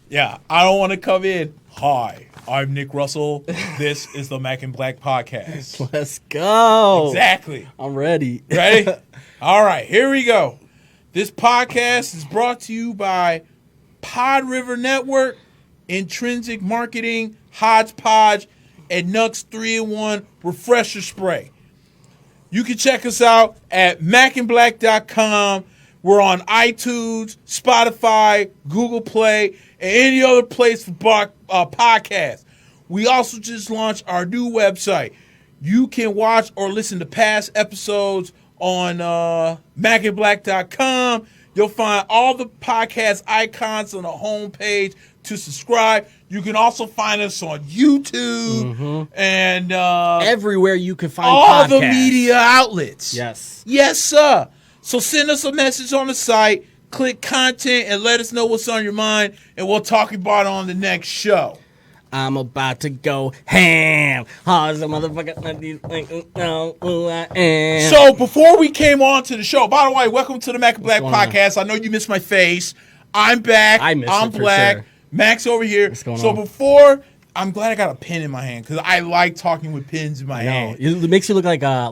Yeah, I don't want to come in. Hi, I'm Nick Russell. This is the Mac and Black Podcast. Let's go. Exactly. I'm ready. Ready? All right, here we go. This podcast is brought to you by Pod River Network, Intrinsic Marketing, Hodgepodge, and Nux 3-in-1 Refresher Spray. You can check us out at macandblack.com. We're on iTunes, Spotify, Google Play, and any other place for podcasts. We also just launched our new website. You can watch or listen to past episodes on macandblack.com. You'll find all the podcast icons on the homepage to subscribe. You can also find us on YouTube and everywhere you can find all podcasts. the media outlets. Yes. Yes, sir. So send us a message on the site, click content, and let us know what's on your mind, and we'll talk about it on the next show. I'm about to go ham. How's the motherfucker? Know who I am. So before we came on to the show, by the way, welcome to the Mac and Black Podcast. I know you missed my face. I'm back. I missed I'm it for black. sure. Mac's over here. What's going so on? before, I'm glad I got a pen in my hand because I like talking with pens in my hand. It makes you look like a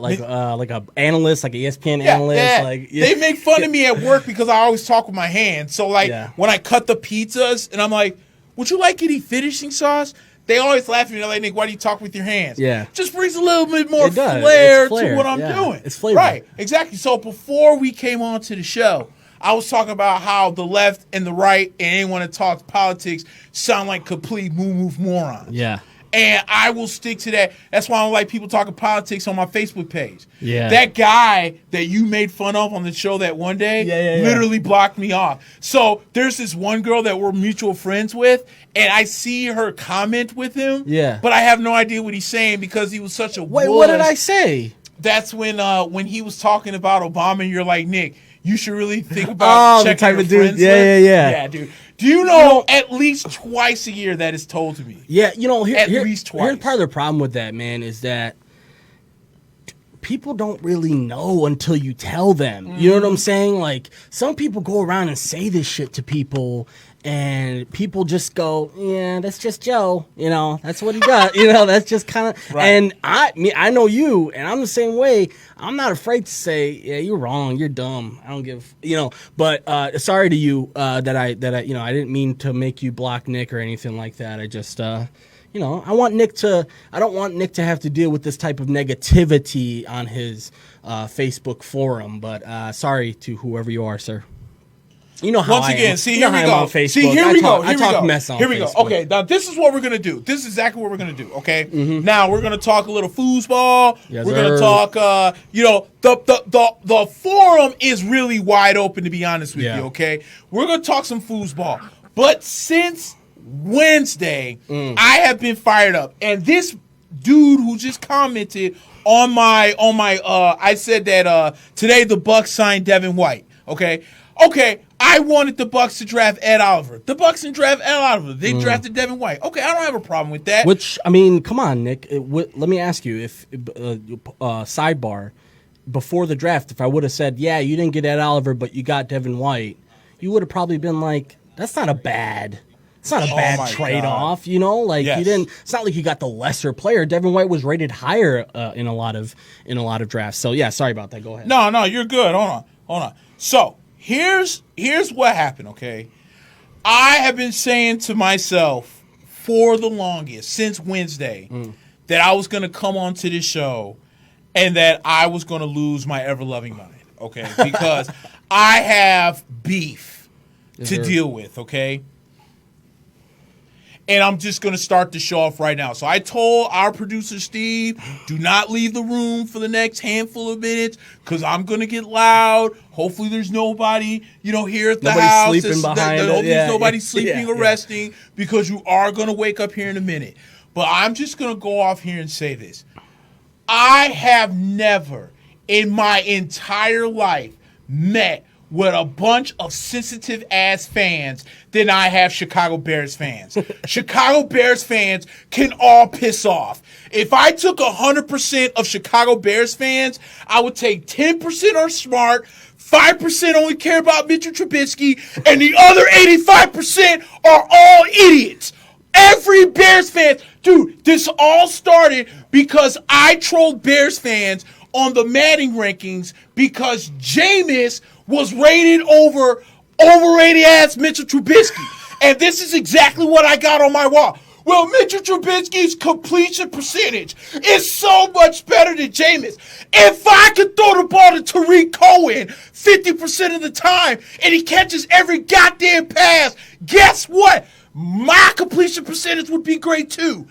analyst, like an ESPN analyst. Yeah. Like They make fun of me at work because I always talk with my hands. So when I cut the pizzas and I'm like, would you like any finishing sauce? They always laugh at me. They're like, Nick, why do you talk with your hands? Yeah. Just brings a little bit more It does. flair It's flair. to what I'm Yeah. doing. It's flavor. Right, exactly. So before we came on to the show, I was talking about how the left and the right and anyone that talks politics sound like complete moo-moo morons. Yeah. And I will stick to that. That's why I don't like people talking politics on my Facebook page. Yeah. That guy that you made fun of on the show that one day literally blocked me off. So there's this one girl that we're mutual friends with, and I see her comment with him. Yeah. But I have no idea what he's saying because he was such a Wait, wuss. what did I say? That's when he was talking about Obama, and you're like, Nick, you should really think about checking the type your of dude. friends Yeah, list. yeah. Yeah, dude. Do you know at least twice a year that is told to me? Yeah, at least twice. Here's part of the problem with that, man, is that people don't really know until you tell them. You know what I'm saying? Like, some people go around and say this shit to people, and people just go, yeah, that's just Joe. You know, that's what he does. That's just kind of. Right. And I know you, and I'm the same way. I'm not afraid to say, yeah, you're wrong, you're dumb. I don't give, But sorry to you that I I didn't mean to make you block Nick or anything like that. I just. I don't want Nick to have to deal with this type of negativity on his Facebook forum, but sorry to whoever you are, sir. You know how Once I again, am. see, You know here we how go. I'm on Facebook. See, here we go. I talk mess on Here we go. Facebook. Okay, now this is what we're going to do. This is exactly what we're going to do, okay? Mm-hmm. Now, we're going to talk a little foosball. Yes, we're going to sir. talk, the forum is really wide open, to be honest with you, okay? We're going to talk some foosball. But since Wednesday, I have been fired up. And this dude who just commented on my I said that today the Bucks signed Devin White, okay? Okay, I wanted the Bucks to draft Ed Oliver. The Bucks didn't draft Ed Oliver. They drafted Devin White. Okay, I don't have a problem with that. Which, I mean, come on, Nick. Let me ask you, if sidebar, before the draft, if I would have said, yeah, you didn't get Ed Oliver, but you got Devin White, you would have probably been like, that's not a bad... It's not a bad trade-off, Yes. You didn't. It's not like you got the lesser player. Devin White was rated higher in a lot of drafts. So yeah, sorry about that. Go ahead. No, you're good. Hold on. So here's what happened. Okay, I have been saying to myself for the longest since Wednesday that I was going to come onto this show and that I was going to lose my ever-loving mind. Okay, because I have beef to deal with. Okay. And I'm just going to start the show off right now. So I told our producer, Steve, do not leave the room for the next handful of minutes because I'm going to get loud. Hopefully there's nobody, here at the house. Sleeping behind Hopefully there's nobody sleeping or resting because you are going to wake up here in a minute. But I'm just going to go off here and say this. I have never in my entire life met with a bunch of sensitive-ass fans than I have Chicago Bears fans. Chicago Bears fans can all piss off. If I took 100% of Chicago Bears fans, I would take 10% are smart, 5% only care about Mitchell Trubisky, and the other 85% are all idiots. Every Bears fan, dude, this all started because I trolled Bears fans on the Madden rankings because Jameis was rated over overrated ass Mitchell Trubisky. And this is exactly what I got on my wall. Well, Mitchell Trubisky's completion percentage is so much better than Jameis. If I could throw the ball to Tariq Cohen 50% of the time and he catches every goddamn pass, guess what? My completion percentage would be great too.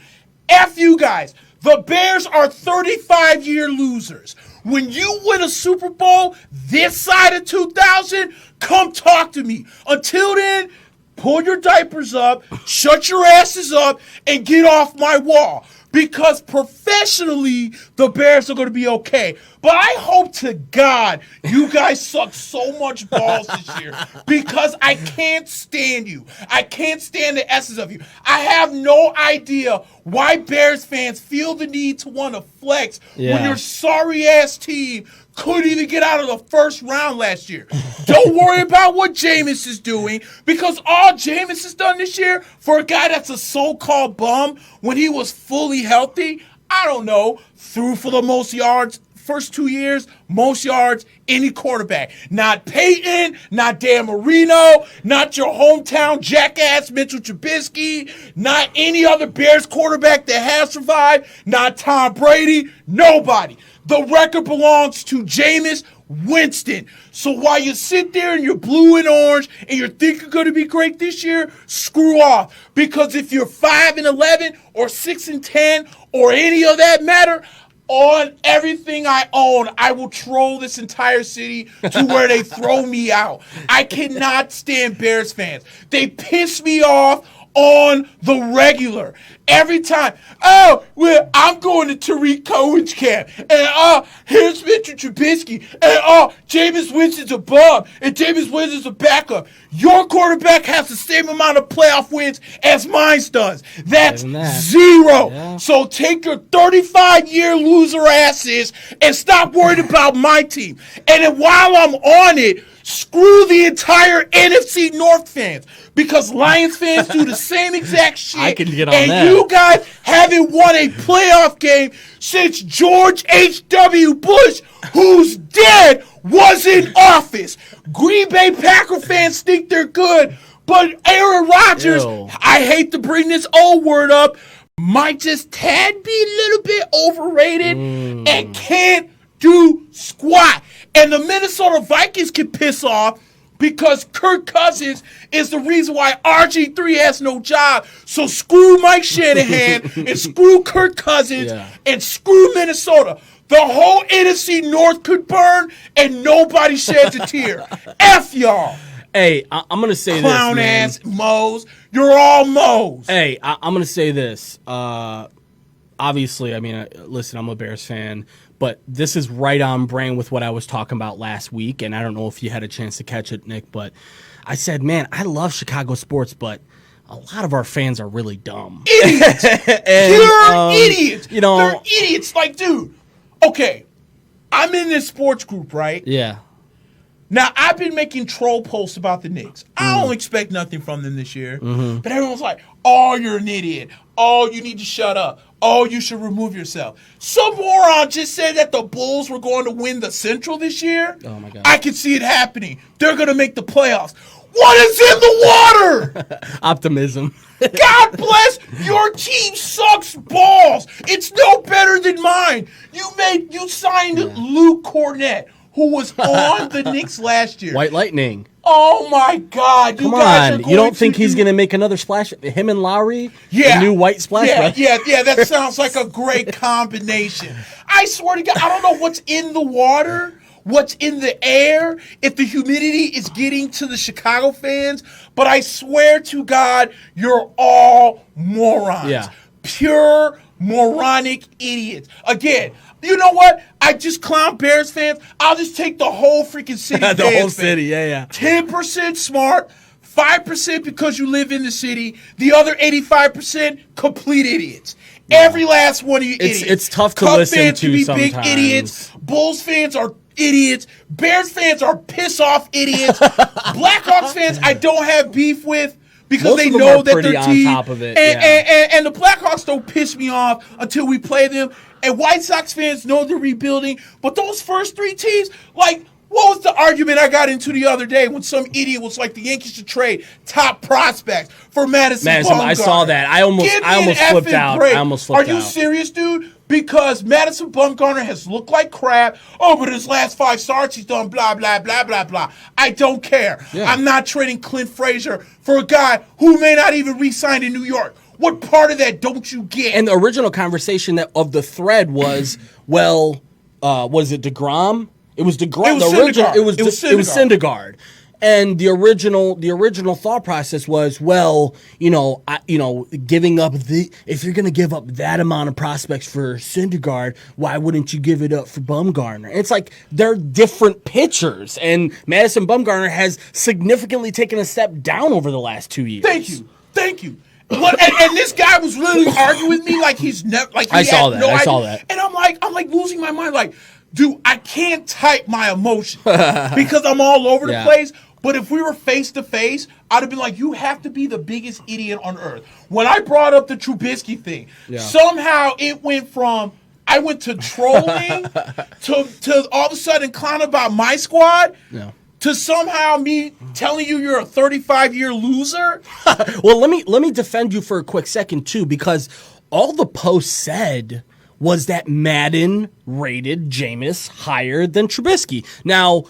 F you guys. The Bears are 35-year losers. When you win a Super Bowl this side of 2000, come talk to me. Until then, pull your diapers up, shut your asses up, and get off my wall. Because professionally, the Bears are going to be okay. But I hope to God you guys suck so much balls this year because I can't stand you. I can't stand the essence of you. I have no idea why Bears fans feel the need to want to flex when your sorry-ass team couldn't even get out of the first round last year. Don't worry about what Jameis is doing because all Jameis has done this year for a guy that's a so-called bum when he was fully healthy, I don't know, threw for the most yards first 2 years, most yards, any quarterback. Not Peyton, not Dan Marino, not your hometown jackass Mitchell Trubisky, not any other Bears quarterback that has survived, not Tom Brady, nobody. The record belongs to Jameis Winston. So while you sit there and you're blue and orange and you think you're going to be great this year, screw off. Because if you're 5-11 or 6-10 or any of that matter, on everything I own, I will troll this entire city to where they throw me out. I cannot stand Bears fans. They piss me off on the regular. Every time, oh, well, I'm going to Tariq Cohen's camp, and here's Mitchell Trubisky, and Jameis Winston's a bum, and Jameis Winston's a backup. Your quarterback has the same amount of playoff wins as mine does. That's zero. Yeah. So take your 35-year loser asses and stop worrying about my team. And then while I'm on it, screw the entire NFC North fans because Lions fans do the same exact shit. I can get on and that. You guys haven't won a playoff game since George H.W. Bush, who's dead, was in office. Green Bay Packer fans think they're good, but Aaron Rodgers, I hate to bring this old word up, might just tad be a little bit overrated and can't do squat. And the Minnesota Vikings can piss off because Kirk Cousins is the reason why RG3 has no job. So screw Mike Shanahan and screw Kirk Cousins and screw Minnesota. The whole NFC North could burn and nobody sheds a tear. F y'all. Hey, I'm going to say Clown this, man. ass moles. You're all moles. Hey, I'm going to say this. Obviously, I mean, listen, I'm a Bears fan, but this is right on brand with what I was talking about last week, and I don't know if you had a chance to catch it, Nick, but I said, man, I love Chicago sports, but a lot of our fans are really dumb. Idiots! You're idiots! You know, they're idiots. Like, dude, okay, I'm in this sports group, right? Yeah. Now, I've been making troll posts about the Knicks. I don't expect nothing from them this year. But everyone's like, oh, you're an idiot. Oh, you need to shut up. Oh, you should remove yourself. Some moron just said that the Bulls were going to win the Central this year. Oh, my God. I can see it happening. They're going to make the playoffs. What is in the water? Optimism. God bless your team sucks balls. It's no better than mine. You signed Luke Cornett, who was on the Knicks last year. White Lightning. Oh my God! Come on, you don't think he's going to make another splash? Him and Lowry, the new white splash. Yeah. That sounds like a great combination. I swear to God, I don't know what's in the water, what's in the air, if the humidity is getting to the Chicago fans, but I swear to God, you're all morons. Yeah. Pure moronic idiots. Again, you know what? I just clown Bears fans. I'll just take the whole freaking city. The whole city, yeah. 10% smart, 5% because you live in the city. The other 85% complete idiots. Yeah. Every last one of you idiots. It's tough to Cubs listen fans to can be sometimes. big idiots. Bulls fans are idiots. Bears fans are piss-off idiots. Blackhawks fans I don't have beef with. Because they know that they're on top of it. And the Blackhawks don't piss me off until we play them. And White Sox fans know they're rebuilding. But those first three teams, like, what was the argument I got into the other day when some idiot was like the Yankees should trade top prospects for Madison Bumgarner? I saw that. I almost flipped out. Are you serious, dude? Because Madison Bumgarner has looked like crap. Oh, but his last 5 starts, he's done blah, blah, blah, blah, blah. I don't care. Yeah. I'm not trading Clint Frazier for a guy who may not even re-sign in New York. What part of that don't you get? And the original conversation of the thread was, was it DeGrom? It was DeGrom. It was Syndergaard. And the original thought process was, giving up if you're going to give up that amount of prospects for Syndergaard, why wouldn't you give it up for Bumgarner? And it's like they're different pitchers, and Madison Bumgarner has significantly taken a step down over the last 2 years. Thank you. And this guy was really arguing with me like he's never like he I saw that. And I'm like losing my mind. Like, dude, I can't type my emotions because I'm all over the place. But if we were face to face, I'd have been like, you have to be the biggest idiot on earth. When I brought up the Trubisky thing, somehow it went from I went to trolling to all of a sudden clown about my squad. Yeah. To somehow me telling you you're a 35-year loser? Well, let me defend you for a quick second, too, because all the post said was that Madden rated Jameis higher than Trubisky. Now,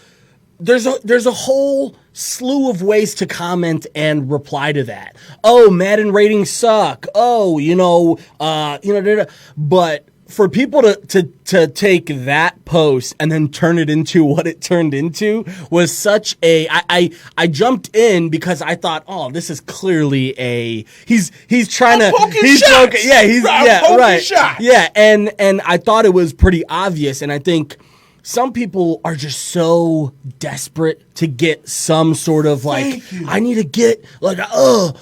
there's a whole slew of ways to comment and reply to that. Oh, Madden ratings suck. Oh, but for people to take that post and then turn it into what it turned into was such a I jumped in because I thought, oh, this is clearly he's trying to and I thought it was pretty obvious, and I think some people are just so desperate to get some sort of like, I need to get like, I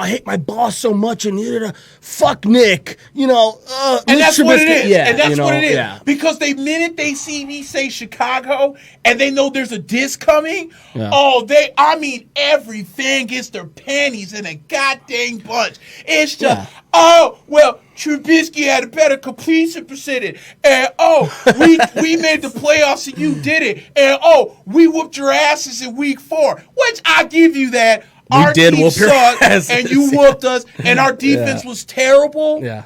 hate my boss so much and fuck Nick, and that's what it is. Yeah, and that's what it is. Yeah. Because the minute they see me say Chicago and they know there's a diss coming, every fan gets their panties in a goddamn bunch. It's just, Trubisky had a better completion percentage. And, we made the playoffs and you did it. And, we whooped your asses in week 4. Which I give you that. Our team sucked and you whooped us. And our defense was terrible. Yeah.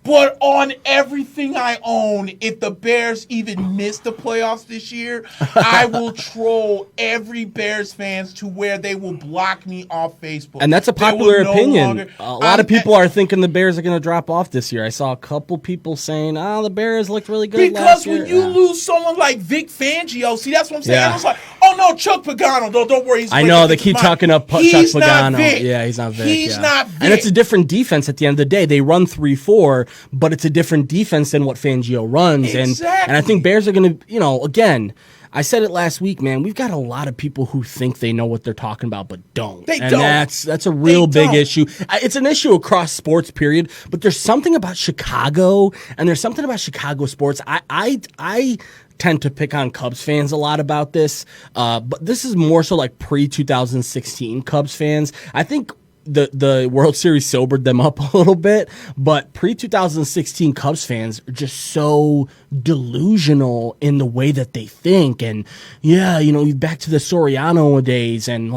But on everything I own, if the Bears even miss the playoffs this year, I will troll every Bears fans to where they will block me off Facebook. And that's a popular opinion. A lot of people are thinking the Bears are going to drop off this year. I saw a couple people saying, the Bears looked really good last year. Because when you lose someone like Vic Fangio, see, that's what I'm saying. Yeah. I was like, oh, no, Chuck Pagano. Don't worry. I know. They keep talking up Chuck Pagano. Yeah, he's not Vic. He's not Vic. And it's a different defense at the end of the day. They run 3-4. But it's a different defense than what Fangio runs. Exactly. And I think Bears are going to, again, I said it last week, man, we've got a lot of people who think they know what they're talking about but don't. Don't. That's a real big issue. It's an issue across sports, period. But there's something about Chicago, and there's something about Chicago sports. I tend to pick on Cubs fans a lot about this, but this is more so like pre-2016 Cubs fans. I think the World Series sobered them up a little bit, but pre-2016 Cubs fans are just so delusional in the way that they think. And back to the Soriano days and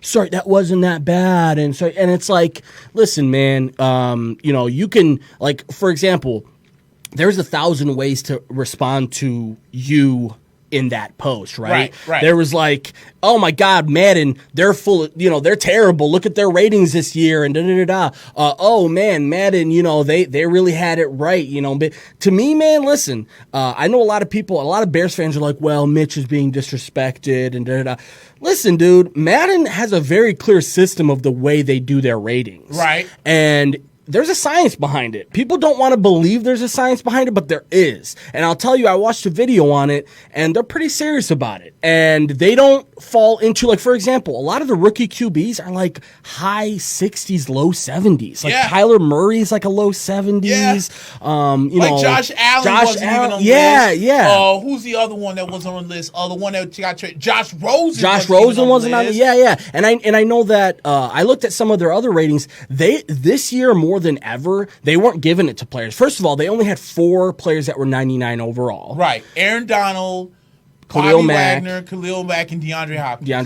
sorry, that wasn't that bad. And it's like, listen, man, you can, like, for example, there's 1,000 ways to respond to you in that post, right? There was like, oh my God, Madden, they're full of, they're terrible. Look at their ratings this year and da-da-da-da. Oh man, Madden, they really had it right, But to me, man, listen, I know a lot of Bears fans are like, well, Mitch is being disrespected and da-da-da. Listen, dude, Madden has a very clear system of the way they do their ratings. Right. And there's a science behind it. People don't want to believe there's a science behind it, but there is. And I'll tell you, I watched a video on it, and they're pretty serious about it. And they don't fall into, like, for example, a lot of the rookie QBs are like high 60s, low 70s. Like Kyler Murray's like a low 70s. Josh Allen wasn't even on the list. Yeah. Who's the other one that wasn't on the list? The one that got traded. Josh Rosen. Josh Rosen wasn't on the list. Yeah. And I know that I looked at some of their other ratings. This year more than ever, they weren't giving it to players. First of all, they only had 4 players that were 99 overall. Right. Aaron Donald, Khalil Mack, and DeAndre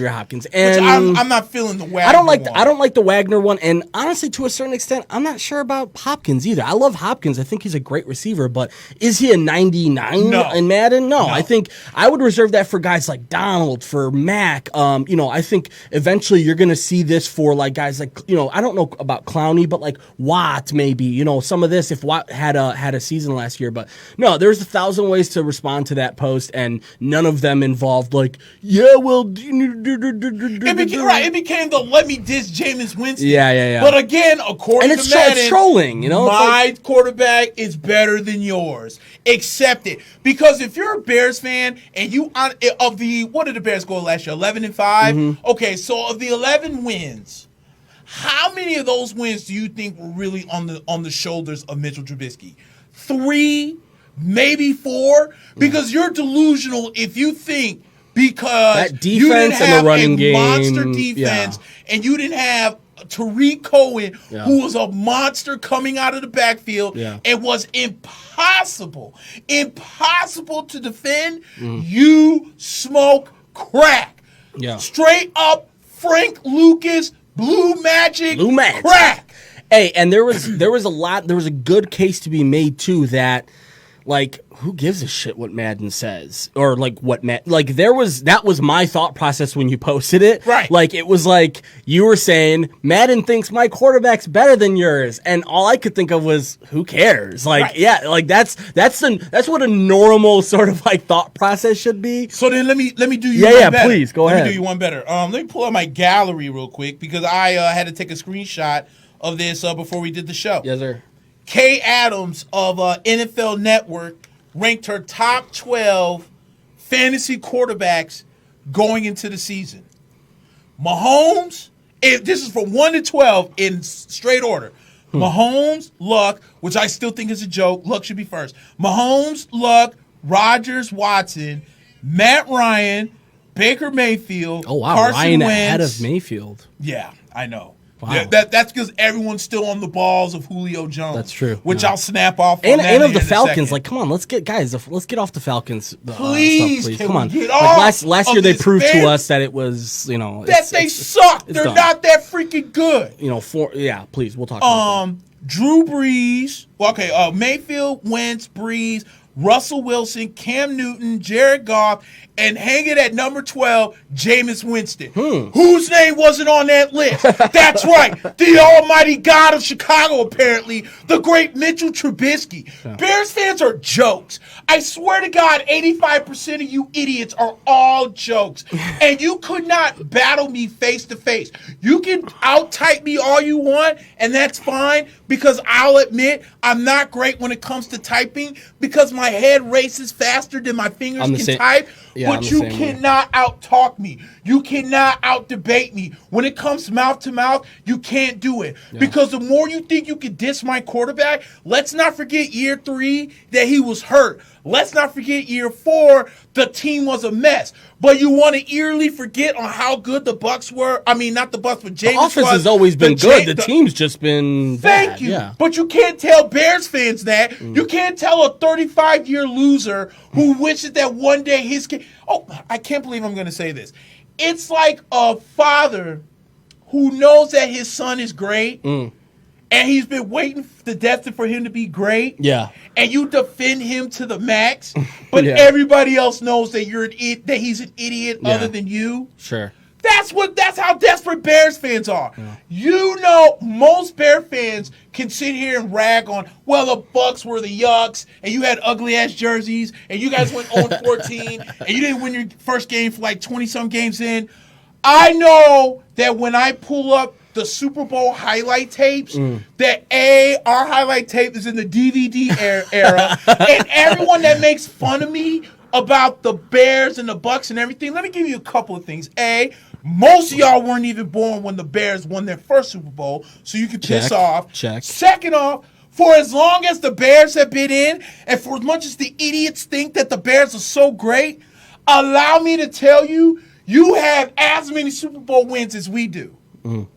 Hopkins. And which I'm not feeling the Wagner I don't like the Wagner one, and honestly, to a certain extent, I'm not sure about Hopkins either. I love Hopkins. I think he's a great receiver, but is he a 99 in Madden? No. I think I would reserve that for guys like Donald, for Mack. I think eventually you're going to see this for like guys like, I don't know about Clowney, but like Watt maybe. Some of this if Watt had a season last year, but no, there's 1,000 ways to respond to that post, and none of them involved like, it became the let me diss Jameis Winston. Yeah. But again, according to Madden, it's trolling, my quarterback is better than yours. Accept it. Because if you're a Bears fan and what did the Bears go last year? 11-5? Mm-hmm. Okay, so of the 11 wins, how many of those wins do you think were really on the shoulders of Mitchell Trubisky? 3? Maybe 4, because you're delusional if you think because that defense you didn't have and the running game, monster defense and you didn't have Tariq Cohen, who was a monster coming out of the backfield and was impossible to defend. You smoke crack. Straight up Frank Lucas, Blue Magic crack. Hey, and there was a good case to be made too that, like, who gives a shit what Madden says? Or, like, that was my thought process when you posted it. Right. Like, it was like, you were saying, Madden thinks my quarterback's better than yours. And all I could think of was, who cares? Like, like, that's what a normal sort of, like, thought process should be. So then let me do you one better. Please, go ahead. Let me do you one better. Let me pull up my gallery real quick, because I had to take a screenshot of this before we did the show. Yes, sir. Kay Adams of NFL Network ranked her top 12 fantasy quarterbacks going into the season. Mahomes, this is from 1 to 12 in straight order. Mahomes, Luck, which I still think is a joke. Luck should be first. Mahomes, Luck, Rodgers, Watson, Matt Ryan, Baker Mayfield, Carson Ryan Wentz. Ahead of Mayfield. Yeah, I know. Wow. Yeah, that's because everyone's still on the balls of Julio Jones. That's true. Which I'll snap off. And of the Falcons, like, come on, let's get off the Falcons. Please, come on. Get off last year they proved to us that it was, that they suck. They're not that freaking good. Please, we'll talk about that. Drew Brees. Mayfield, Wentz, Brees, Russell Wilson, Cam Newton, Jared Goff, and hanging at number 12, Jameis Winston, whose name wasn't on that list. That's right. The almighty God of Chicago, apparently, the great Mitchell Trubisky. Yeah. Bears fans are jokes. I swear to God, 85% of you idiots are all jokes. And you could not battle me face to face. You can out-type me all you want, and that's fine, because I'll admit I'm not great when it comes to typing, because my head races faster than my fingers can type. But you cannot out-talk me. You cannot out-debate me. When it comes mouth to mouth, you can't do it. Yeah. Because the more you think you can diss my quarterback, let's not forget year 3 that he was hurt. Let's not forget year 4, the team was a mess. But you want to eerily forget on how good the Bucs were. I mean, not the Bucs, but Jameis. The offense has always been good. The team's just been bad. Thank you. Yeah. But you can't tell Bears fans that. You can't tell a 35-year loser who wishes that one day his kid. Oh, I can't believe I'm going to say this. It's like a father who knows that his son is great. And he's been waiting to death for him to be great. Yeah. And you defend him to the max, but everybody else knows that that he's an idiot other than you. Sure. That's how desperate Bears fans are. Yeah. You know, most Bear fans can sit here and rag on, well, the Bucs were the yucks, and you had ugly ass jerseys, and you guys went 0-14, and you didn't win your first game for like 20-some games in. I know that when I pull up the Super Bowl highlight tapes, that our highlight tape is in the DVD era, and everyone that makes fun of me about the Bears and the Bucks and everything, let me give you a couple of things. Most of y'all weren't even born when the Bears won their first Super Bowl, so you can piss off. Check. Second off, for as long as the Bears have been in, and for as much as the idiots think that the Bears are so great, allow me to tell you, you have as many Super Bowl wins as we do. You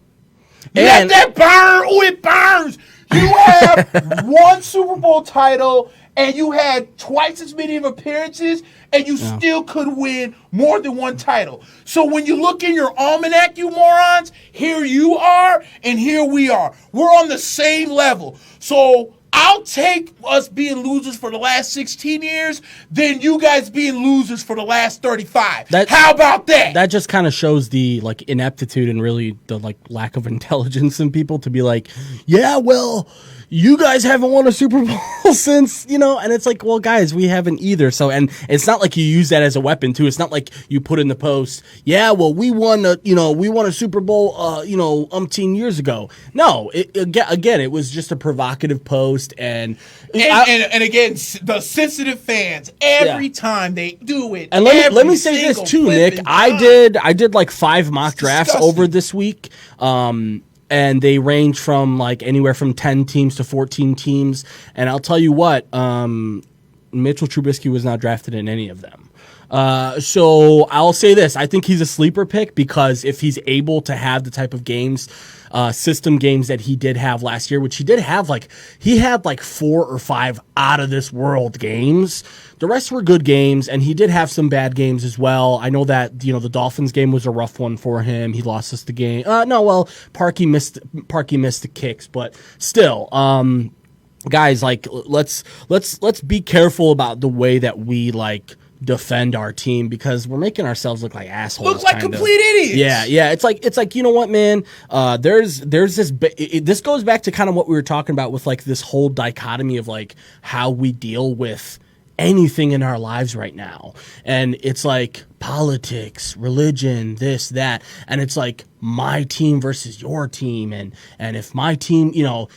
have that burn. Oh, it burns. You have one Super Bowl title, and you had twice as many appearances, and you still could win more than one title. So when you look in your almanac, you morons, here you are, and here we are. We're on the same level. So I'll take us being losers for the last 16 years than you guys being losers for the last 35. How about that? That just kind of shows the like ineptitude and really the like lack of intelligence in people to be like, yeah, well, you guys haven't won a Super Bowl since, and it's like, well, guys, we haven't either. So, and it's not like you use that as a weapon too. It's not like you put in the post, yeah, well, we won a Super Bowl, umpteen years ago. No, again, it was just a provocative post. And again, the sensitive fans, every time they do it. And let me say this too, Nick. I did like 5 mock drafts over this week. And they range from like anywhere from 10 teams to 14 teams. And I'll tell you what, Mitchell Trubisky was not drafted in any of them. So I'll say this. I think he's a sleeper pick because if he's able to have the type of games, system games that he did have last year, which he did have, he had 4 or 5 out of this world games. The rest were good games, and he did have some bad games as well. I know that, the Dolphins game was a rough one for him. He lost us the game. Parkey missed the kicks, but still, guys, let's be careful about the way that we defend our team because we're making ourselves look like assholes. Look like complete idiots. Yeah. It's like you know what, man? There's this. This goes back to kind of what we were talking about with this whole dichotomy of how we deal with anything in our lives right now, and it's politics, religion, this, that, and it's my team versus your team, and if my team,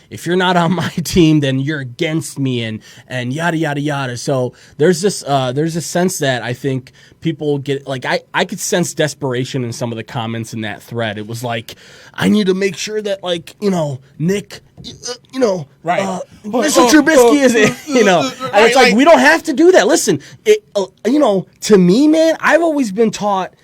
if you're not on my team, then you're against me, and yada yada yada. So there's this sense that I think people get I could sense desperation in some of the comments in that thread. It was I need to make sure that Nick, right, Mr. Trubisky is and it's we don't have to do that. Listen, to me, man, I've always been taught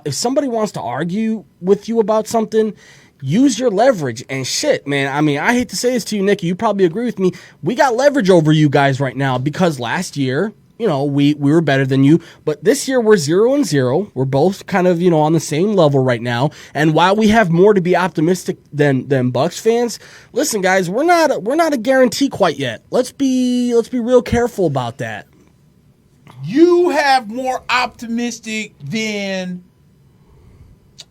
if somebody wants to argue with you about something, use your leverage. And shit, man, I mean, I hate to say this to you, Nicky, you probably agree with me. We got leverage over you guys right now because last year, we were better than you, but this year we're 0-0. We're both kind of, on the same level right now. And while we have more to be optimistic than Bucks fans, listen, guys, we're not a guarantee quite yet. Let's be real careful about that. You have more optimistic than,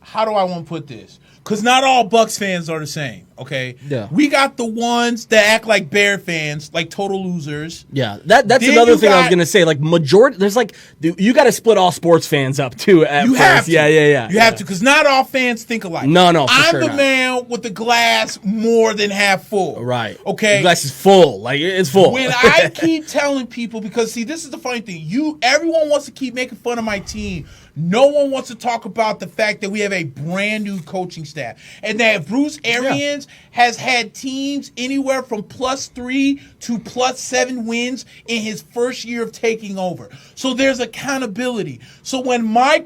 how do I want to put this? Because not all Bucks fans are the same, okay? Yeah. We got the ones that act like Bear fans, like total losers. Yeah, that's another thing I was going to say. Majority, there's you got to split all sports fans up, too, at you first. Have to. Yeah. You have to, because not all fans think alike. No, I'm sure the not. man with the glass more than half full. Right. Okay? The glass is full. It's full. When I keep telling people, because, see, this is the funny thing. Everyone wants to keep making fun of my team. No one wants to talk about the fact that we have a brand new coaching staff and that Bruce Arians has had teams anywhere from +3 to +7 wins in his first year of taking over. So there's accountability. So when my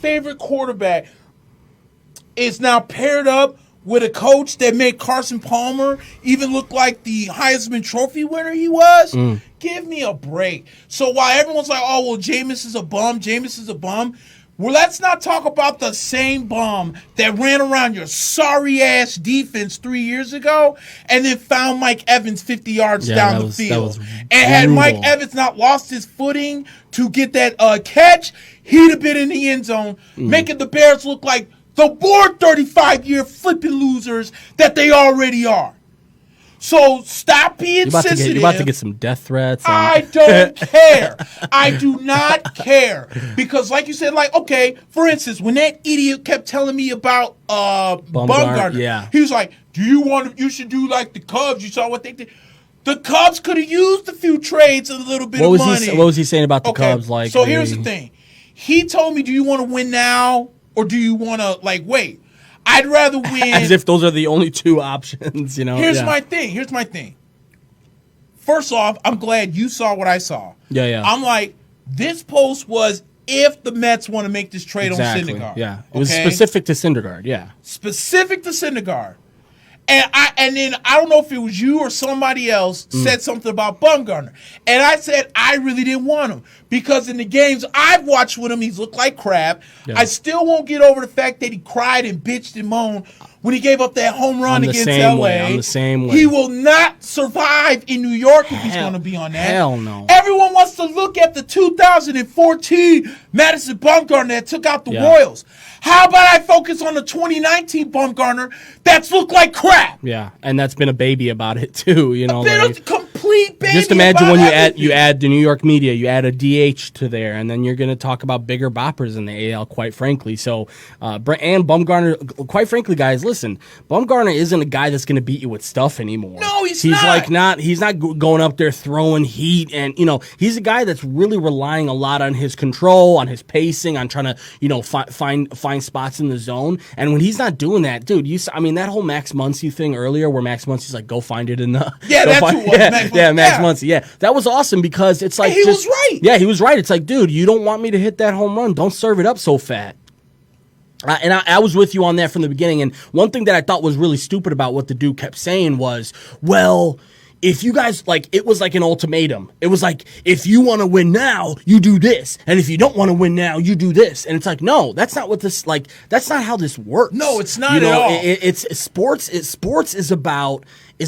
favorite quarterback is now paired up with a coach that made Carson Palmer even look like the Heisman Trophy winner he was, give me a break. So while everyone's like, oh, well, Jameis is a bum, well, let's not talk about the same bum that ran around your sorry-ass defense 3 years ago and then found Mike Evans 50 yards down the field. And had Mike Evans not lost his footing to get that catch, he'd have been in the end zone, making the Bears look like the more 35-year flipping losers that they already are. So stop being sensitive. You're about to get some death threats. I don't care. I do not care. Because like you said, like, okay, for instance, when that idiot kept telling me about Bumgarner, he was like, you should do like the Cubs. You saw what they did. The Cubs could have used a few trades and a little bit of money. What was he saying about the Cubs? Like, so here's the thing. He told me, do you want to win now or do you want to, like, wait? I'd rather win. As if those are the only two options, you know? Here's my thing. First off, I'm glad you saw what I saw. Yeah. I'm like, this post was if the Mets want to make this trade on Syndergaard. Yeah. It was specific to Syndergaard, yeah. Specific to Syndergaard. And then I don't know if it was you or somebody else said something about Bumgarner. And I said I really didn't want him because in the games I've watched with him, he's looked like crap. Yeah. I still won't get over the fact that he cried and bitched and moaned when he gave up that home run against LA. I'm the same way. He will not survive in New York if he's going to be on that. Hell no. Everyone wants to look at the 2014 Madison Bumgarner that took out the Royals. How about I focus on the 2019 Bumgarner that's looked like crap? Yeah, and that's been a baby about it too. You know, a complete baby. Just imagine when you add the New York media, you add a DH to there, and then you're going to talk about bigger boppers in the AL. Quite frankly, so and Bumgarner. Quite frankly, guys, listen, Bumgarner isn't a guy that's going to beat you with stuff anymore. No, he's not. He's not going up there throwing heat, and he's a guy that's really relying a lot on his control, on his pacing, on trying to find spots in the zone. And when he's not doing that, dude, that whole Max Muncy thing earlier where Max Muncy's like, go find it in the... Yeah, that's who it was. Max Muncy. Yeah, that was awesome because it's like... He was right. Yeah, he was right. It's like, dude, you don't want me to hit that home run. Don't serve it up so fat. And I was with you on that from the beginning. And one thing that I thought was really stupid about what the dude kept saying was, well... if you guys, it was like an ultimatum. It was like, if you want to win now, you do this. And if you don't want to win now, you do this. And it's like, no, that's not what this, that's not how this works. No, it's not at all. It's sports is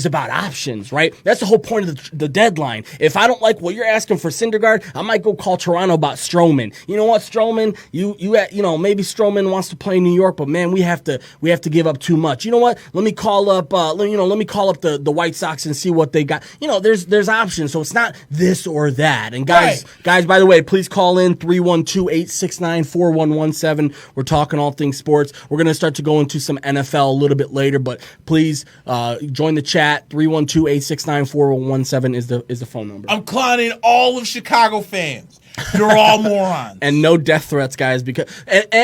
about options, right? That's the whole point of the deadline. If I don't like what you're asking for Syndergaard, I might go call Toronto about Stroman. You know what, Stroman? Maybe Stroman wants to play in New York, but man, we have to give up too much. You know what? Let me call up the White Sox and see what they got. There's options, so it's not this or that. And guys, by the way, please call in 312-869-4117. We're talking all things sports. We're gonna start to go into some NFL a little bit later, but please join the chat. 312-869-4117 is the phone number. I'm clowning all of Chicago fans. You're all morons. And no death threats, guys, because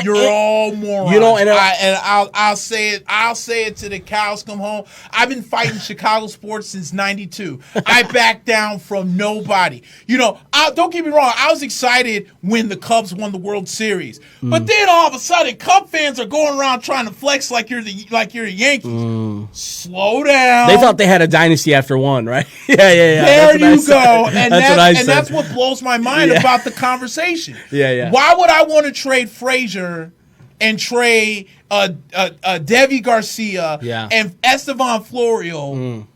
you're all morons. I'll say it. I'll say it till the cows come home. I've been fighting Chicago sports since '92. I backed down from nobody. Don't get me wrong. I was excited when the Cubs won the World Series, but then all of a sudden, Cub fans are going around trying to flex like you're the Yankees. Slow down. They thought they had a dynasty after one, right? Yeah. There you go. And that's what blows my mind about the conversation. Yeah. Why would I want to trade Frazier and trade Devi Garcia and Estevan Florio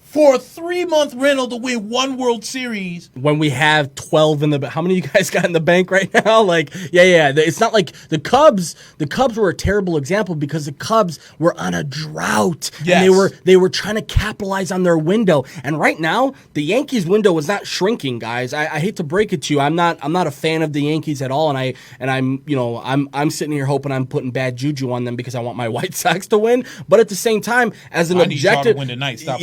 for a 3-month rental to win one World Series when we have 12 in the... How many of you guys got in the bank right now? It's not like the Cubs were a terrible example because the Cubs were on a drought. Yes. And they were trying to capitalize on their window. And right now, the Yankees window is not shrinking, guys. I hate to break it to you. I'm not a fan of the Yankees at all, and I'm sitting here hoping I'm putting bad juju on them because I want my White Sox to win. But at the same time, as an objective... I need y'all to win tonight. Stop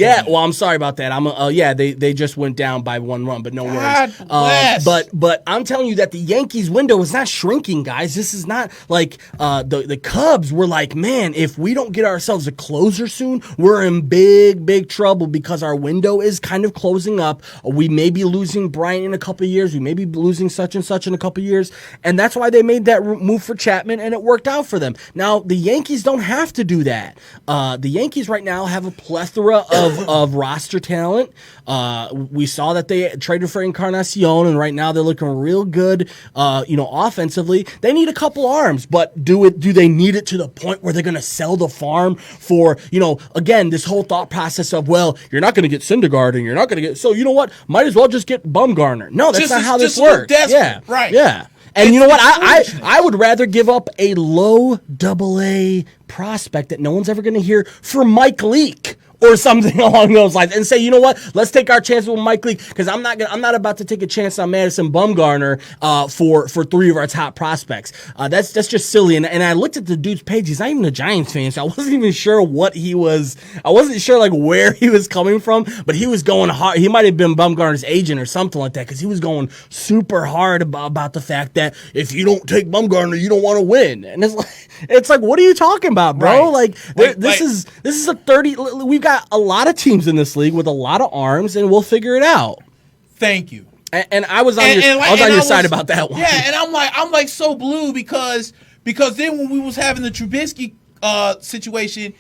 I'm sorry about that. They just went down by 1 run, but no worries. But I'm telling you that the Yankees window is not shrinking, guys. This is not like the Cubs were like, man, if we don't get ourselves a closer soon, we're in big trouble because our window is kind of closing up. We may be losing Bryant in a couple of years. We may be losing such and such in a couple of years, and that's why they made that move for Chapman, and it worked out for them. Now the Yankees don't have to do that. The Yankees right now have a plethora of roster talent. We saw that they traded for Encarnacion, and right now they're looking real good. Offensively, they need a couple arms, but do they need it to the point where they're going to sell the farm for? Again, this whole thought process of, well, you're not going to get Syndergaard, and you're not going to get, so you know what? Might as well just get Bumgarner. No, that's not how this works. Yeah, right. Yeah. And you know what? I would rather give up a low AA prospect that no one's ever going to hear for Mike Leake or something along those lines, and say, you know what, let's take our chances with Mike Leake, because I'm not about to take a chance on Madison Bumgarner for 3 of our top prospects. That's just silly. And I looked at the dude's page. He's not even a Giants fan, so I wasn't even sure what he was. I wasn't sure like where he was coming from, but he was going hard. He might have been Bumgarner's agent or something like that, because he was going super hard about the fact that if you don't take Bumgarner, you don't want to win. And it's like, what are you talking about, bro? Right. This is a 30. We've got a lot of teams in this league with a lot of arms, and we'll figure it out. Thank you. And I was on your side about that one. Yeah, and I'm like so blue because then when we was having the Trubisky situation,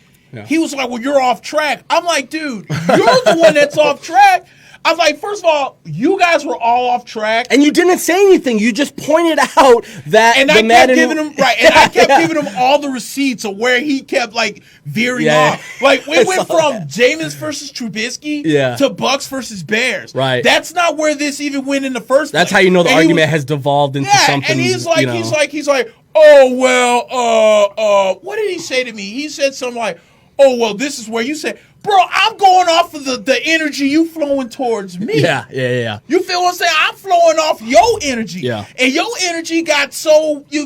he was like, well, you're off track. I'm like, dude, you're the one that's off track. I was like, first of all, you guys were all off track, and you didn't say anything. You just pointed out that, and I kept giving him I kept giving him all the receipts of where he kept like veering off. Like we went from Jameis versus Trubisky to Bucks versus Bears. Right. That's not where this even went in the first place. That's how you know the argument has devolved into something. And he's like, oh well, what did he say to me? He said something like, oh well, this is where you said. Bro, I'm going off of the energy you flowing towards me. Yeah. You feel what I'm saying? I'm flowing off your energy. Yeah. And your energy you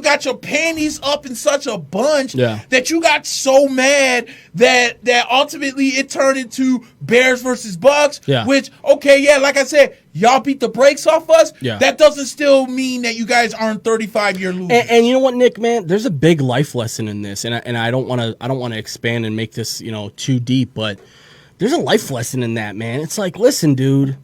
got your panties up in such a bunch that you got so mad that ultimately it turned into Bears versus Bucks, which, like I said, y'all beat the brakes off us. Yeah. That doesn't still mean that you guys aren't 35-year losers. And you know what, Nick, man, there's a big life lesson in this, and I don't want to expand and make this too deep, but there's a life lesson in that, man. It's like, listen, dude,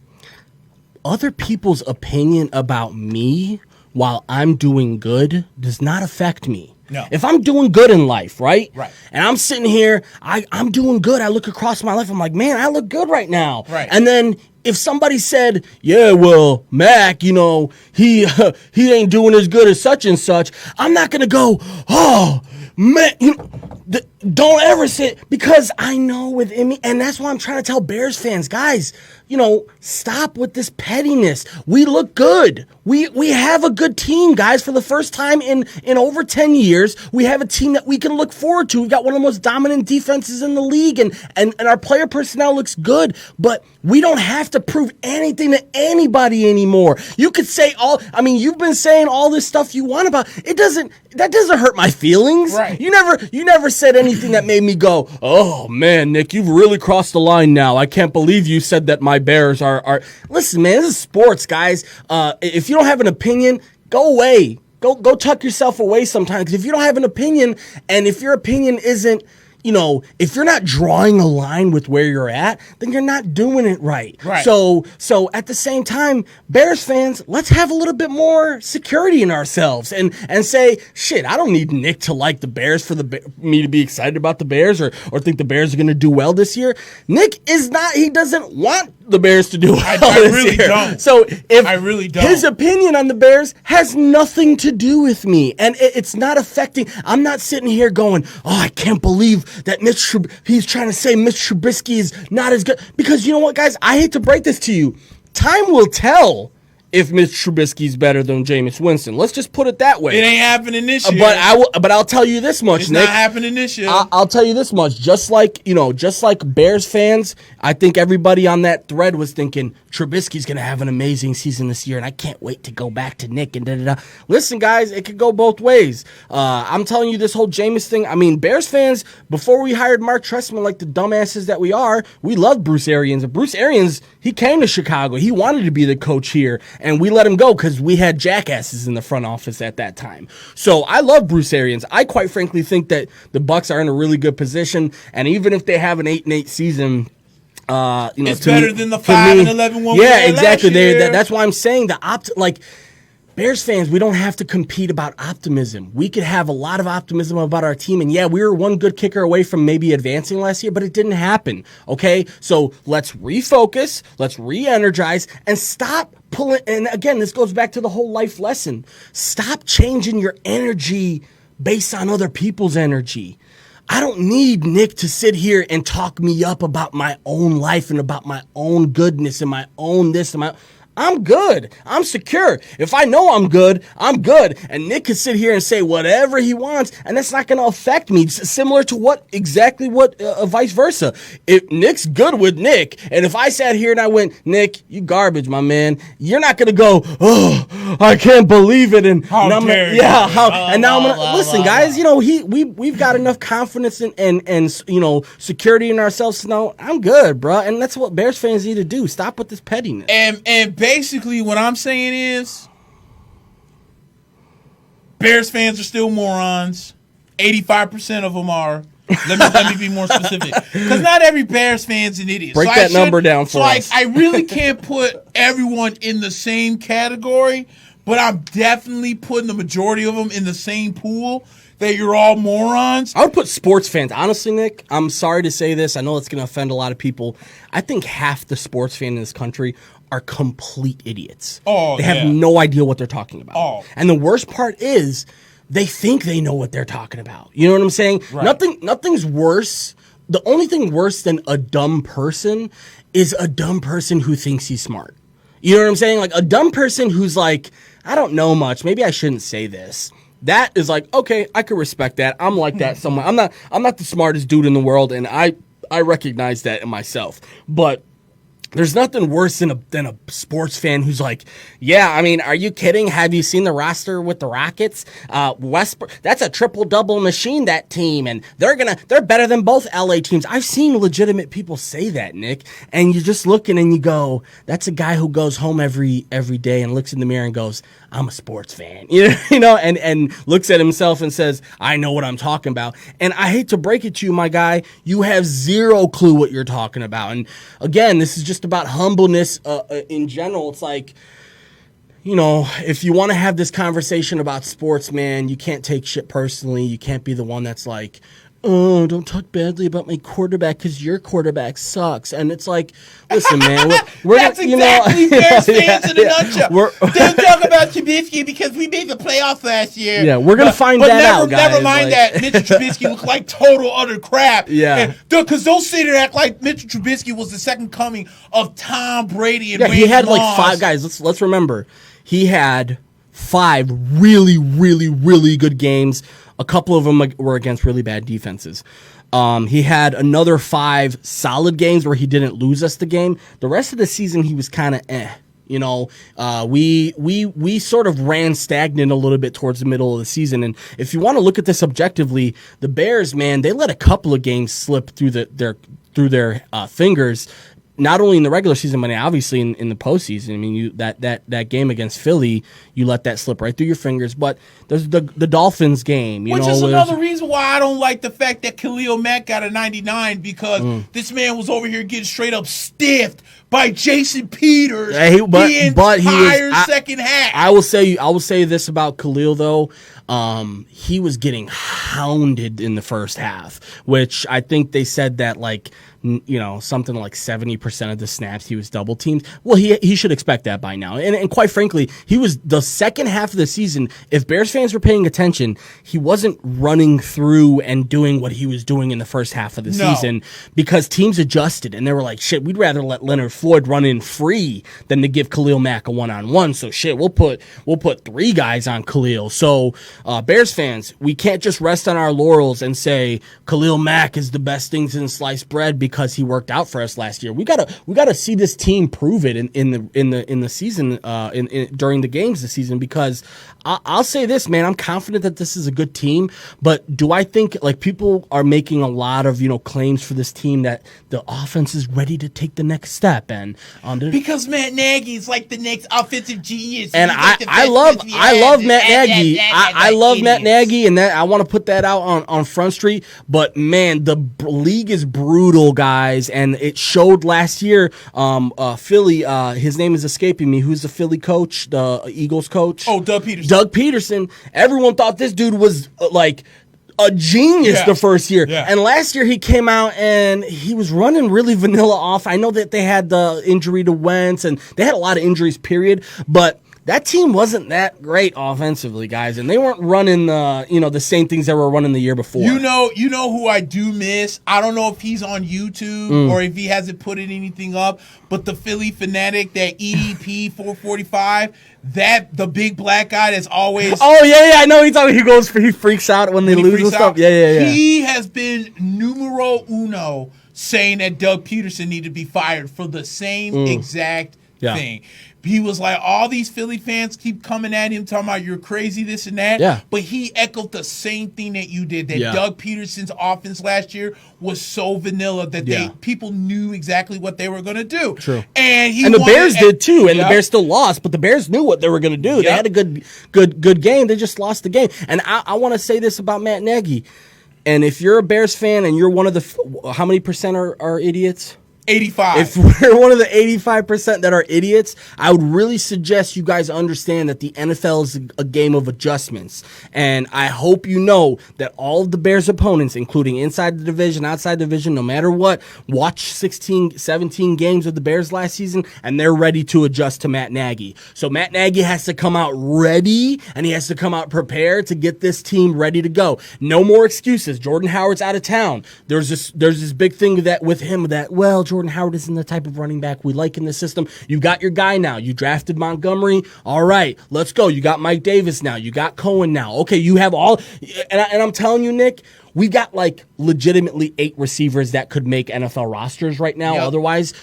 other people's opinion about me while I'm doing good does not affect me. No. If I'm doing good in life, right? Right. And I'm sitting here, I'm doing good. I look across my life. I'm like, man, I look good right now. Right. And then if somebody said, yeah, well, Mac, he ain't doing as good as such and such, I'm not going to go, oh, man, don't ever say, because I know within me, and that's why I'm trying to tell Bears fans, guys, stop with this pettiness. We look good. We have a good team, guys. For the first time in over 10 years, we have a team that we can look forward to. We've got one of the most dominant defenses in the league, and our player personnel looks good, but we don't have to prove anything to anybody anymore. You could say you've been saying all this stuff you want about it. That doesn't hurt my feelings. Right. You never said anything that made me go, oh man, Nick, you've really crossed the line now. I can't believe you said that my Bears are. Listen, man, this is sports, guys. If you don't have an opinion, go away. Go tuck yourself away sometimes. Because if you don't have an opinion, and if your opinion isn't, if you're not drawing a line with where you're at, then you're not doing it right. Right. So at the same time, Bears fans, let's have a little bit more security in ourselves and say, shit, I don't need Nick to like the Bears for me to be excited about the Bears or think the Bears are going to do well this year. Nick is not. He doesn't want the Bears to do well I this really year. don't. So I really don't. His opinion on the Bears has nothing to do with me, and it's not affecting. I'm not sitting here going, oh, I can't believe that he's trying to say Mitch Trubisky is not as good. Because you know what, guys? I hate to break this to you. Time will tell if Mitch Trubisky's better than Jameis Winston. Let's just put it that way. It ain't happening this year. But I'll tell you this much, it's Nick. It's not happening this year. I'll tell you this much. Just like Bears fans, I think everybody on that thread was thinking Trubisky's going to have an amazing season this year, and I can't wait to go back to Nick and da-da-da. Listen, guys, it could go both ways. I'm telling you, this whole Jameis thing, I mean, Bears fans, before we hired Mark Trestman like the dumbasses that we are, we loved Bruce Arians. And Bruce Arians, he came to Chicago. He wanted to be the coach here, and we let him go because we had jackasses in the front office at that time. So I love Bruce Arians. I quite frankly think that the Bucs are in a really good position, and even if they have an 8-8 season, it's better than the 5-11 one. Yeah, exactly. That's why I'm saying Bears fans, we don't have to compete about optimism. We could have a lot of optimism about our team. And yeah, we were one good kicker away from maybe advancing last year, but it didn't happen. Okay? So let's refocus, let's re-energize, and stop pulling. And again, this goes back to the whole life lesson. Stop changing your energy based on other people's energy. I don't need Nick to sit here and talk me up about my own life and about my own goodness and my own this and my. I'm good. I'm secure. If I know I'm good, I'm good. And Nick can sit here and say whatever he wants, and that's not going to affect me. It's similar to what vice versa. If Nick's good with Nick, and if I sat here and I went, Nick, you garbage, my man, you're not going to go, oh, I can't believe it. And how now dare you? yeah, and now I'm going to listen, guys. You know, we've got enough confidence and you know, security in ourselves to know I'm good, bro. And that's what Bears fans need to do. Stop with this pettiness. And basically what I'm saying is Bears fans are still morons. 85% of them are. Let me be more specific. Because not every Bears fan's an idiot. Break that number down for us. I really can't put everyone in the same category, but I'm definitely putting the majority of them in the same pool. That you're all morons. I would put sports fans. Honestly, Nick, I'm sorry to say this. I know it's going to offend a lot of people. I think half the sports fans in this country are complete idiots. Oh, they have no idea what they're talking about. Oh. And the worst part is they think they know what they're talking about. You know what I'm saying? Right. Nothing's worse. The only thing worse than a dumb person is a dumb person who thinks he's smart. You know what I'm saying? Like a dumb person who's like, I don't know much. Maybe I shouldn't say this. That is like, okay, I could respect that. I'm like that somewhere. I'm not the smartest dude in the world, and I recognize that in myself. But there's nothing worse than a sports fan who's like, yeah, I mean, are you kidding? Have you seen the roster with the Rockets? Westbrook, that's a triple-double machine, that team, and they're better than both LA teams. I've seen legitimate people say that, Nick, and you're just looking and you go, that's a guy who goes home every day and looks in the mirror and goes, I'm a sports fan, you know, and looks at himself and says, I know what I'm talking about. And I hate to break it to you, my guy, you have zero clue what you're talking about. And again, this is just about humbleness in general. It's like, you know, if you want to have this conversation about sports, man, you can't take shit personally. You can't be the one that's like, oh, don't talk badly about my quarterback because your quarterback sucks. And it's like, listen, man, we're that's exactly Bears fans in a nutshell. Don't talk about Trubisky because we made the playoffs last year. Yeah, we're going to find that out, guys. Never mind that Mitchell Trubisky looked like total utter crap. Yeah. Because they'll sit there and act like Mitchell Trubisky was the second coming of Tom Brady and Randy he had Moss. like 5 guys. Let's remember, he had 5 really, really, really good games. A couple of them were against really bad defenses. He had another 5 solid games where he didn't lose us the game. The rest of the season, he was kind of You know, we sort of ran stagnant a little bit towards the middle of the season. And if you want to look at this objectively, the Bears, man, they let a couple of games slip through their fingers. Not only in the regular season, but obviously in the postseason. I mean, that game against Philly, you let that slip right through your fingers. But there's the Dolphins game, which is another reason why I don't like the fact that Khalil Mack got a 99 because this man was over here getting straight up stiffed by Jason Peters the entire second half. I will say this about Khalil though. He was getting hounded in the first half, which I think they said that like, you know, something like 70% of the snaps he was double teamed. Well, he should expect that by now. And quite frankly, he was the second half of the season. If Bears fans were paying attention, he wasn't running through and doing what he was doing in the first half of the season because teams adjusted and they were like, shit, we'd rather let Leonard Floyd run in free than to give Khalil Mack a one-on-one. So shit, we'll put 3 guys on Khalil. So Bears fans, we can't just rest on our laurels and say Khalil Mack is the best thing since sliced bread because he worked out for us last year. We gotta see this team prove it in the season during the games this season because I'll say this, man, I'm confident that this is a good team, but do I think like people are making a lot of claims for this team that the offense is ready to take the next step and because Matt Nagy is like the next offensive genius and I love Matt Nagy. I love Matt Nagy and that I want to put that out on Front Street, but man, the league is brutal, guys, and it showed last year. Philly, his name is escaping me. Who's the Philly coach? The Eagles coach? Oh, Doug Peterson. Everyone thought this dude was like a genius the first year. Yeah. And last year he came out and he was running really vanilla off. I know that they had the injury to Wentz and they had a lot of injuries, period, but that team wasn't that great offensively, guys, and they weren't running the same things that were running the year before. You know who I do miss? I don't know if he's on YouTube or if he hasn't put anything up, but the Philly fanatic, that EDP 445, the big black guy that's always. Oh yeah, I know he freaks out when they lose and stuff. Yeah. He has been numero uno saying that Doug Peterson needed to be fired for the same exact thing. He was like, all these Philly fans keep coming at him, talking about you're crazy, this and that. Yeah. But he echoed the same thing that you did, that Doug Peterson's offense last year was so vanilla that people knew exactly what they were going to do. True. And the Bears did too, and the Bears still lost, but the Bears knew what they were going to do. They had a good game. They just lost the game. And I want to say this about Matt Nagy. And if you're a Bears fan and you're one of the, how many percent are idiots? 85. If we're one of the 85% that are idiots, I would really suggest you guys understand that the NFL is a game of adjustments. And I hope you know that all of the Bears opponents, including inside the division, outside the division, no matter what, watch 16, 17 games of the Bears last season, and they're ready to adjust to Matt Nagy. So Matt Nagy has to come out ready, and he has to come out prepared to get this team ready to go. No more excuses. Jordan Howard's out of town. There's this big thing that with him that, well, Jordan Howard isn't the type of running back we like in the system. You got your guy now. You drafted Montgomery. All right, let's go. You got Mike Davis now. You got Cohen now. Okay, you have all. And I'm telling you, Nick, we got like legitimately 8 receivers that could make NFL rosters right now. Yep. Otherwise,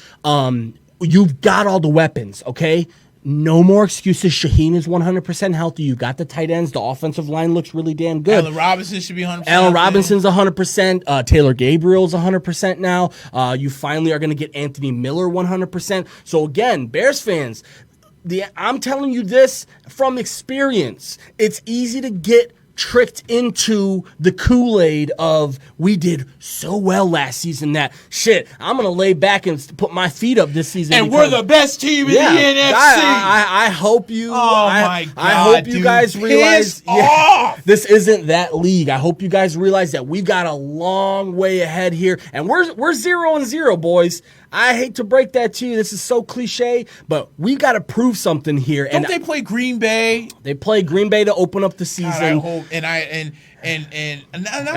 you've got all the weapons, okay? No more excuses. Shaheen is 100% healthy. You got the tight ends. The offensive line looks really damn good. Allen Robinson should be 100%. Allen Robinson's 100%. Taylor Gabriel's 100% now. You finally are going to get Anthony Miller 100%. So again, Bears fans, I'm telling you this from experience. It's easy to get tricked into the Kool-Aid of we did so well last season that shit, I'm going to lay back and put my feet up this season. And we're the best team in the NFC. I hope you I hope you guys realize this isn't that league. I hope you guys realize that we've got a long way ahead here, and we're 0-0, boys. I hate to break that to you. This is so cliche, but we got to prove something here. Don't they play Green Bay? They play Green Bay to open up the season. God, I hope, and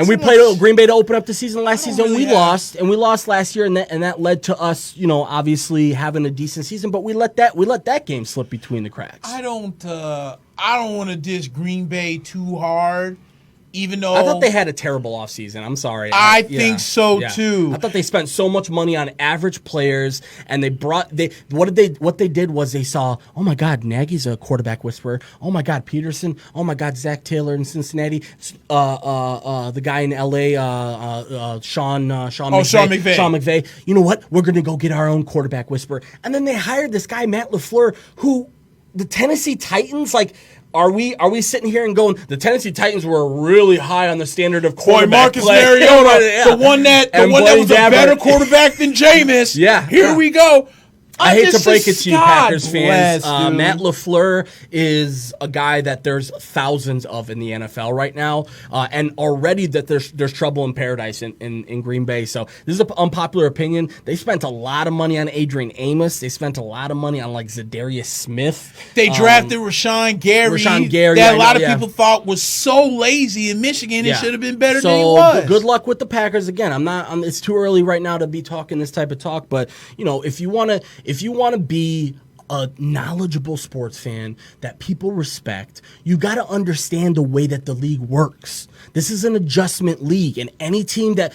we played Green Bay to open up the season last season. We lost last year, and that led to us, obviously having a decent season. But we let that game slip between the cracks. I don't want to dish Green Bay too hard. Even though I thought they had a terrible offseason. I'm sorry. I think so too. I thought they spent so much money on average players, and what they did was they saw, oh my God, Nagy's a quarterback whisperer. Oh my God, Peterson. Oh my God, Zach Taylor in Cincinnati. The guy in LA, Sean McVay. You know what? We're gonna go get our own quarterback whisperer. And then they hired this guy, Matt LaFleur, who the Tennessee Titans, like. Are we sitting here and going, the Tennessee Titans were really high on the standard of quarterback Marcus play. Mariota, the one that was a better quarterback than Jameis. Here we go. I hate to break it to you, Packers fans. Matt LaFleur is a guy that there's thousands of in the NFL right now, and already that there's trouble in paradise in Green Bay. So this is an unpopular opinion. They spent a lot of money on Adrian Amos. They spent a lot of money on like Zadarius Smith. They drafted Rashawn Gary. That a lot of people thought was so lazy in Michigan. It should have been better than he was. Good luck with the Packers. Again, it's too early right now to be talking this type of talk, but if you want to be a knowledgeable sports fan that people respect, you got to understand the way that the league works. This is an adjustment league, and any team that,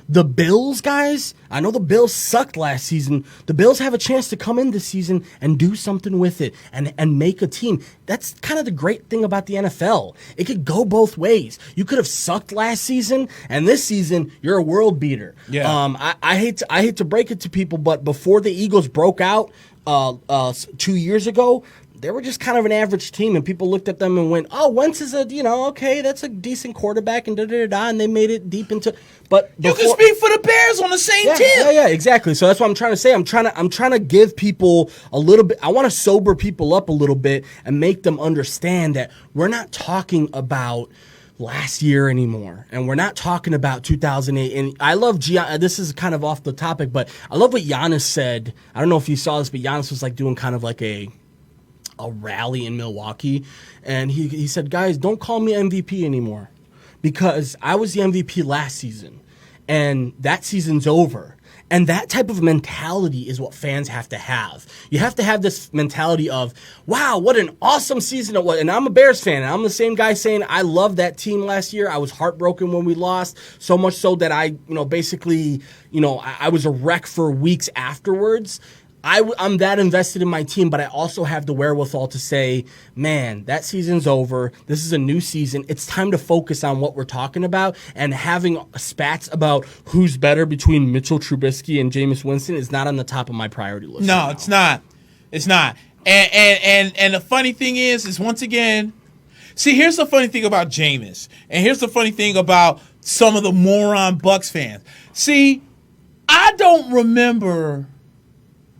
the Bills, guys, I know the Bills sucked last season. The Bills have a chance to come in this season and do something with it and make a team. That's kind of the great thing about the NFL. It could go both ways. You could have sucked last season, and this season you're a world beater. Yeah. I hate to break it to people, but before the Eagles broke out 2 years ago, they were just kind of an average team, and people looked at them and went, "Oh, Wentz is okay, that's a decent quarterback," and and they made it deep into. But you can speak for the Bears on the same team. Yeah, exactly. So that's what I'm trying to say. I'm trying to give people a little bit. I want to sober people up a little bit and make them understand that we're not talking about last year anymore, and we're not talking about 2008. And I love this is kind of off the topic, but I love what Giannis said. I don't know if you saw this, but Giannis was like doing kind of like a a rally in Milwaukee, and he said, "Guys, don't call me MVP anymore because I was the MVP last season, and that season's over." And that type of mentality is what fans have to have. You have to have this mentality of, wow, what an awesome season it was. And I'm a Bears fan, and I'm the same guy saying I love that team last year. I was heartbroken when we lost, so much so that I was a wreck for weeks afterwards. I'm that invested in my team, but I also have the wherewithal to say, man, that season's over. This is a new season. It's time to focus on what we're talking about, and having spats about who's better between Mitchell Trubisky and Jameis Winston is not on the top of my priority list. No, it's not. It's not. And the funny thing is once again, see, here's the funny thing about Jameis, and here's the funny thing about some of the moron Bucs fans. See, I don't remember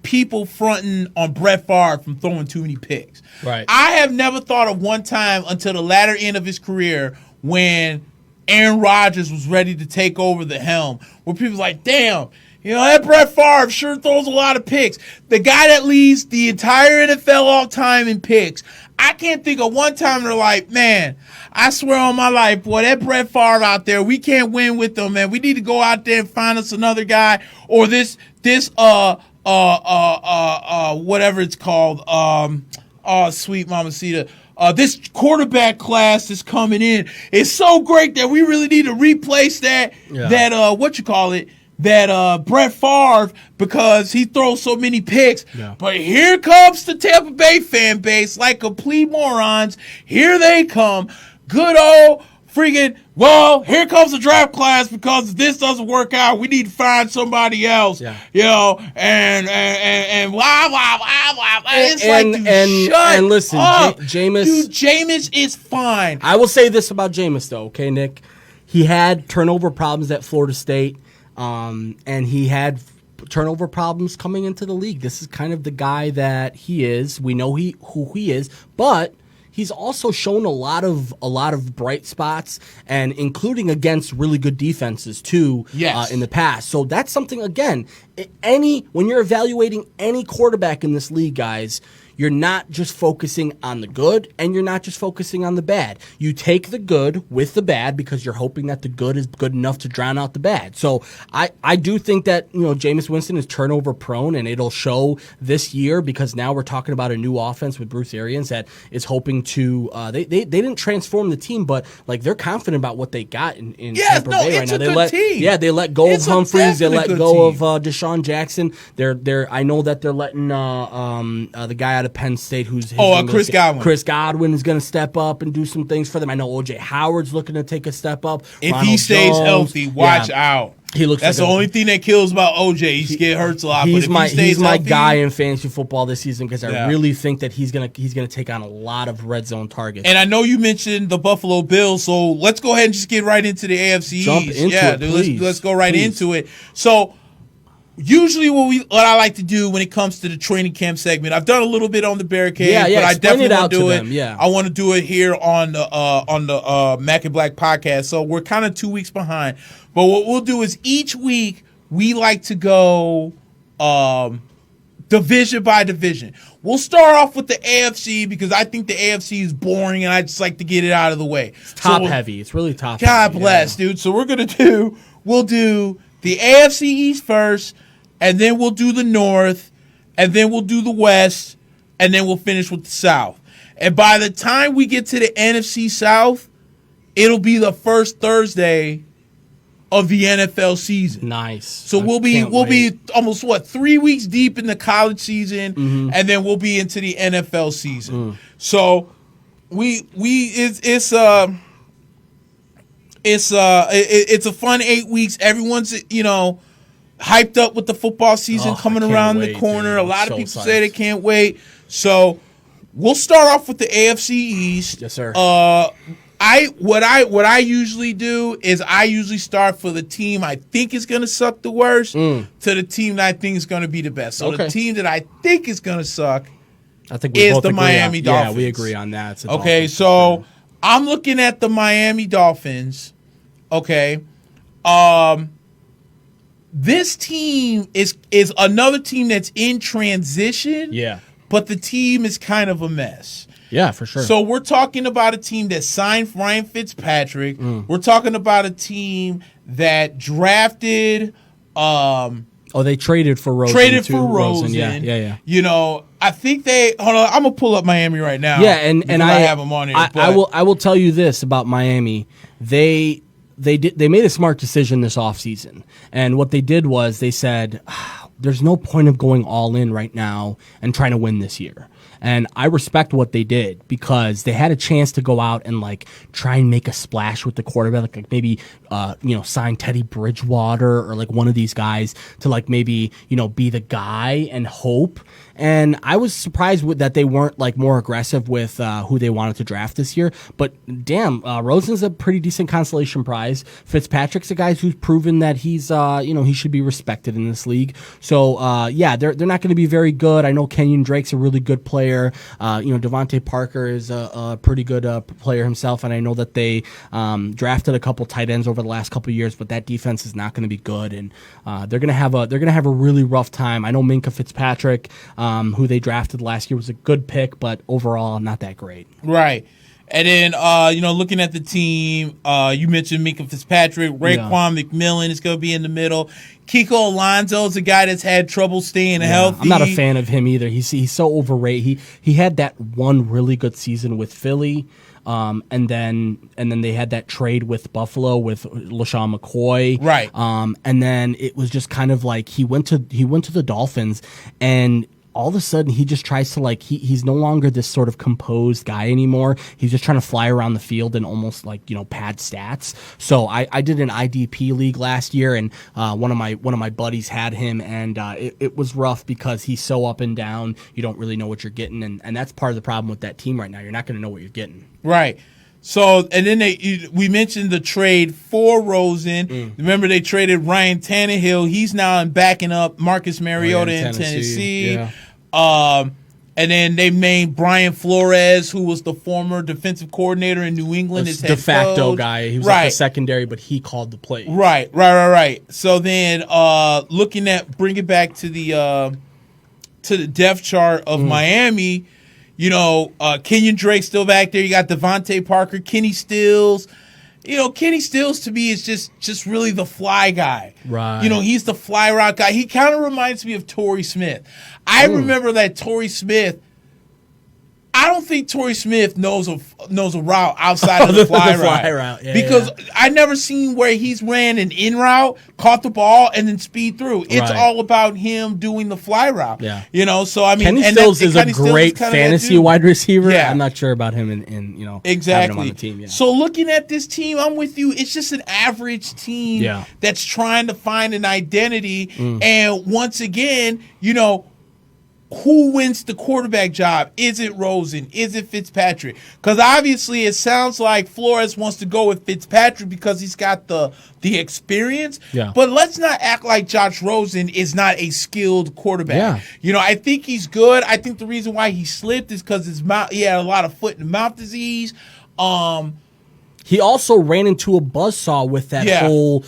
people fronting on Brett Favre from throwing too many picks. Right. I have never thought of one time until the latter end of his career when Aaron Rodgers was ready to take over the helm, where people were like, damn, that Brett Favre sure throws a lot of picks. The guy that leads the entire NFL all time in picks. I can't think of one time they're like, man, I swear on my life, boy, that Brett Favre out there, we can't win with them, man. We need to go out there and find us another guy, or this whatever it's called, sweet mamacita, this quarterback class is coming in. It's so great that we really need to replace that Brett Favre, because he throws so many picks. Yeah. But here comes the Tampa Bay fan base, like complete morons. Here they come. Good old freaking, well, here comes the draft class, because if this doesn't work out, we need to find somebody else. Yeah. And blah, blah, blah, blah. It's and listen, up. Jameis. Dude, Jameis is fine. I will say this about Jameis, though, okay, Nick? He had turnover problems at Florida State, and he had turnover problems coming into the league. This is kind of the guy that he is. We know who he is, but he's also shown a lot of bright spots, and including against really good defenses too. Yes. In the past. So that's something, again, when you're evaluating any quarterback in this league, guys, you're not just focusing on the good, and you're not just focusing on the bad. You take the good with the bad, because you're hoping that the good is good enough to drown out the bad. So I do think that Jameis Winston is turnover prone, and it'll show this year, because now we're talking about a new offense with Bruce Arians that is hoping to they didn't transform the team, but like they're confident about what they got in Tampa Bay right now. They let go of Humphreys, they let go of Deshaun Jackson. I know that they're letting the guy out of Penn State, who's Chris Godwin. Chris Godwin is going to step up and do some things for them. I know O.J. Howard's looking to take a step up. If Ronald he stays Jones, healthy, watch out. That's the only thing that kills about OJ. He get hurts a lot. He's but he's my healthy, guy in fantasy football this season, because I really think that he's gonna take on a lot of red zone targets. And I know you mentioned the Buffalo Bills, so let's go ahead and just get right into the AFC Jump East. into it, please. Let's go right into it. So usually what I like to do when it comes to the training camp segment, I've done a little bit on the Barricade, but I definitely want to do it. Yeah. I want to do it here on the Mac and Black podcast. So we're kind of 2 weeks behind. But what we'll do is each week we like to go division by division. We'll start off with the AFC, because I think the AFC is boring and I just like to get it out of the way. It's top heavy. It's really top God heavy. bless, dude. So we'll do the AFC East first, and then we'll do the North, and then we'll do the West, and then we'll finish with the South. And by the time we get to the NFC South, it'll be the first Thursday of the NFL season. Nice. So we'll be almost 3 weeks deep in the college season, and then we'll be into the NFL season. So it's a fun 8 weeks. Everyone's hyped up with the football season coming around the corner. Dude. A lot of people say they can't wait. So we'll start off with the AFC East. Yes, sir. What I usually do is I usually start for the team I think is going to suck the worst to the team that I think is going to be the best. So the team that I think is going to suck is the Miami Dolphins. Yeah, we agree on that. Okay, so I'm looking at the Miami Dolphins. Okay. This team is another team that's in transition. Yeah. but the team is kind of a mess. Yeah, for sure. So we're talking about a team that signed Ryan Fitzpatrick. We're talking about a team that drafted. They traded for Rosen. Yeah. You know, I think they. Hold on, I'm gonna pull up Miami right now. Yeah, and I have them on here. I will tell you this about Miami. They made a smart decision this offseason. And what they did was they said, there's no point of going all in right now and trying to win this year. And I respect what they did because they had a chance to go out and like try and make a splash with the quarterback, like maybe sign Teddy Bridgewater or like one of these guys to like maybe be the guy and hope. And I was surprised that they weren't like more aggressive with who they wanted to draft this year. But damn, Rosen's a pretty decent consolation prize. Fitzpatrick's a guy who's proven that he's he should be respected in this league. So they're not going to be very good. I know Kenyon Drake's a really good player. Devontae Parker is a pretty good player himself, and I know that they drafted a couple tight ends over the last couple of years, but that defense is not going to be good, and they're going to have a really rough time. I know Minkah Fitzpatrick, who they drafted last year, was a good pick, but overall not that great. Right. And then, looking at the team, you mentioned Minkah Fitzpatrick, Raekwon McMillan is going to be in the middle. Kiko Alonso is a guy that's had trouble staying healthy. I'm not a fan of him either. He's so overrated. He had that one really good season with Philly, and then they had that trade with Buffalo with LaShawn McCoy, right? And then it was just kind of like he went to the Dolphins and. All of a sudden, he just tries to he's no longer this sort of composed guy anymore. He's just trying to fly around the field and almost pad stats. So I did an IDP league last year, and one of my buddies had him, and it was rough because he's so up and down. You don't really know what you're getting, and that's part of the problem with that team right now. You're not going to know what you're getting. Right. So, and then we mentioned the trade for Rosen. Remember, they traded Ryan Tannehill. He's now backing up Marcus Mariota in Tennessee. Yeah. And then they named Brian Flores, who was the former defensive coordinator in New England, as head de facto coach. guy. He was like the secondary, but he called the plays. Right. So then, looking at bring it back to the depth chart of Miami. Kenyon Drake still back there. You got Devontae Parker, Kenny Stills. Kenny Stills to me is just really the fly guy. Right. He's the fly route guy. He kind of reminds me of Torrey Smith. I remember that Torrey Smith. I don't think Torrey Smith knows a route outside of the fly route. Because I never seen where he's ran an in route, caught the ball, and then speed through. It's all about him doing the fly route. Yeah. So I mean, Kenny Stills is a great fantasy wide receiver. Yeah. I'm not sure about him in exactly having him on the team. Yeah. So looking at this team, I'm with you. It's just an average team that's trying to find an identity. And once again, who wins the quarterback job? Is it Rosen? Is it Fitzpatrick? Because obviously it sounds like Flores wants to go with Fitzpatrick because he's got the experience. Yeah. But let's not act like Josh Rosen is not a skilled quarterback. Yeah. I think he's good. I think the reason why he slipped is because he had a lot of foot and mouth disease. He also ran into a buzzsaw with that whole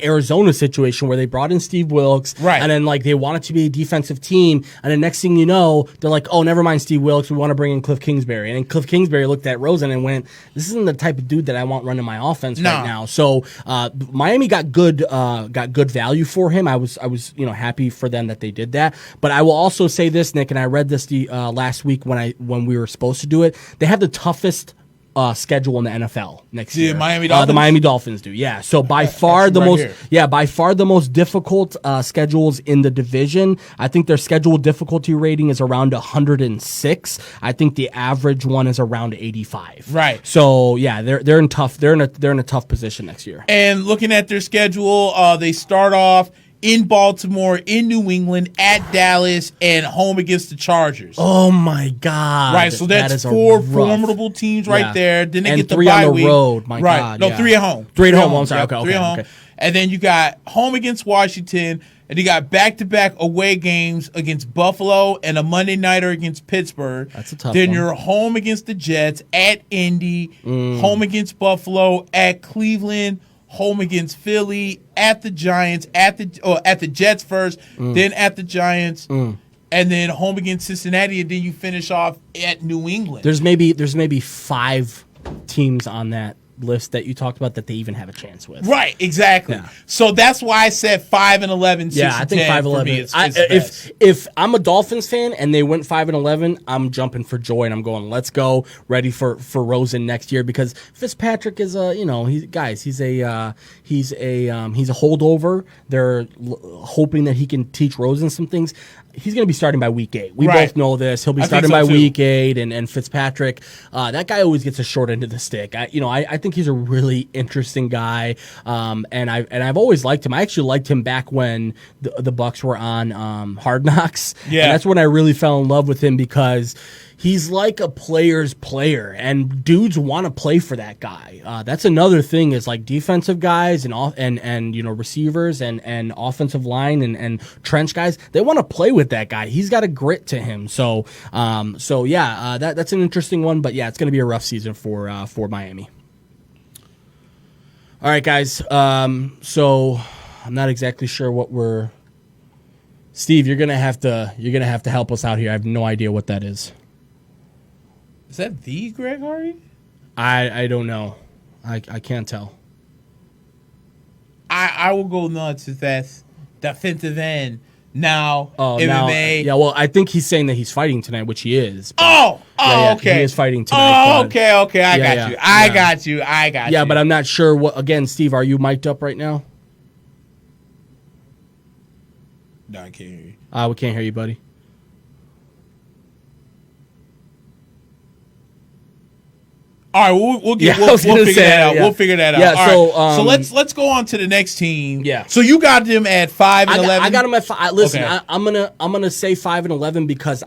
Arizona situation where they brought in Steve Wilkes, and then they wanted to be a defensive team, and the next thing you know, they're like, oh, never mind Steve Wilkes, we want to bring in Cliff Kingsbury. And then Cliff Kingsbury looked at Rosen and went, this isn't the type of dude that I want running my offense right now. So Miami got good value for him. I was happy for them that they did that. But I will also say this, Nick, and I read this last week when we were supposed to do it. They have the toughest schedule in the NFL next year. Miami Dolphins? The Miami Dolphins do, yeah. So by far the most difficult schedules in the division. I think their schedule difficulty rating is around 106. I think the average one is around 85. Right. So yeah, they're in a tough position next year. And looking at their schedule, they start off in Baltimore, in New England, at Dallas, and home against the Chargers. Oh my God! Right, so that's four formidable teams right there. Then they get the three bye on the week. road. My God, no, 3 at home. 3 at home. I'm sorry. Yeah, okay, 3 at home. Okay. And then you got home against Washington, and you got back-to-back away games against Buffalo and a Monday nighter against Pittsburgh. That's a tough Then one. you're home against the Jets, at Indy, home against Buffalo, at Cleveland, home against Philly, at the Giants, at the Jets first, then at the Giants, and and then home against Cincinnati, and then you finish off at New England. There's maybe 5 teams on that list that you talked about that they even have a chance with. Right, exactly. Yeah. So that's why I said 5-11, 6-10. Yeah, I think 5-11. If I'm a Dolphins fan and they went 5-11, I'm jumping for joy and I'm going, let's go, ready for Rosen next year, because Fitzpatrick is a he's a holdover. They're hoping that he can teach Rosen some things. He's going to be starting by week 8. We both know this. He'll be starting by week 8, and Fitzpatrick, that guy always gets a short end of the stick. I think he's a really interesting guy, and I've always liked him. I actually liked him back when the Bucs were on Hard Knocks. Yeah, and that's when I really fell in love with him, because he's like a player's player, and dudes want to play for that guy. That's another thing, is like defensive guys and receivers and offensive line and trench guys. They want to play with that guy. He's got a grit to him. So that's an interesting one. But yeah, it's going to be a rough season for Miami. All right, guys. So I'm not exactly sure what we're. Steve, you're gonna have to help us out here. I have no idea what that is. Is that the Greg Hardy? I don't know. I can't tell. I will go nuts if that's defensive end. Now, MMA. Yeah, well, I think he's saying that he's fighting tonight, which he is. Okay. He is fighting tonight. Okay. I got you. Yeah, but I'm not sure what. Again, Steve, are you mic'd up right now? No, I can't hear you. We can't hear you, buddy. All right, we'll figure that out. Yeah. We'll figure that out. Yeah, so let's go on to the next team. Yeah. So you got them at 5-11. I got them at 5. Listen, Okay. I'm gonna say 5-11 because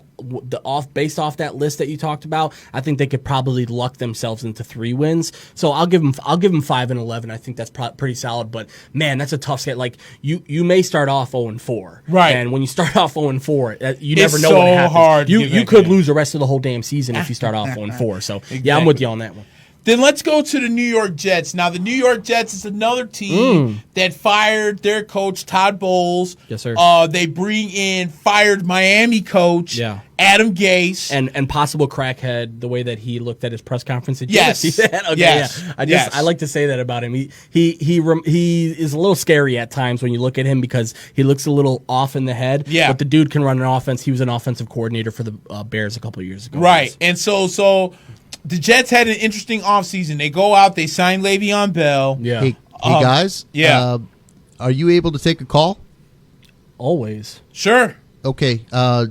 based off that list that you talked about, I think they could probably luck themselves into 3 wins. So I'll give them 5-11. I think that's pretty solid. But man, that's a tough schedule. Like you may start off 0-4, right? And when you start off 0-4, you never know so what happens. Hard. You could lose the rest of the whole damn season if you start off 0-4. So exactly. Yeah, I'm with you on that one. Then let's go to the New York Jets. Now, the New York Jets is another team that fired their coach, Todd Bowles. Yes, sir. They fired Miami coach, Adam Gase. And possible crackhead, the way that he looked at his press conference. Did yes. you see that? Okay, yes. Yeah. I like to say that about him. He is a little scary at times when you look at him, because he looks a little off in the head. Yeah. But the dude can run an offense. He was an offensive coordinator for the Bears a couple of years ago. Right. And so the Jets had an interesting offseason. They go out, they sign Le'Veon Bell. Yeah. Hey guys. Yeah. Are you able to take a call? Always. Sure. Okay.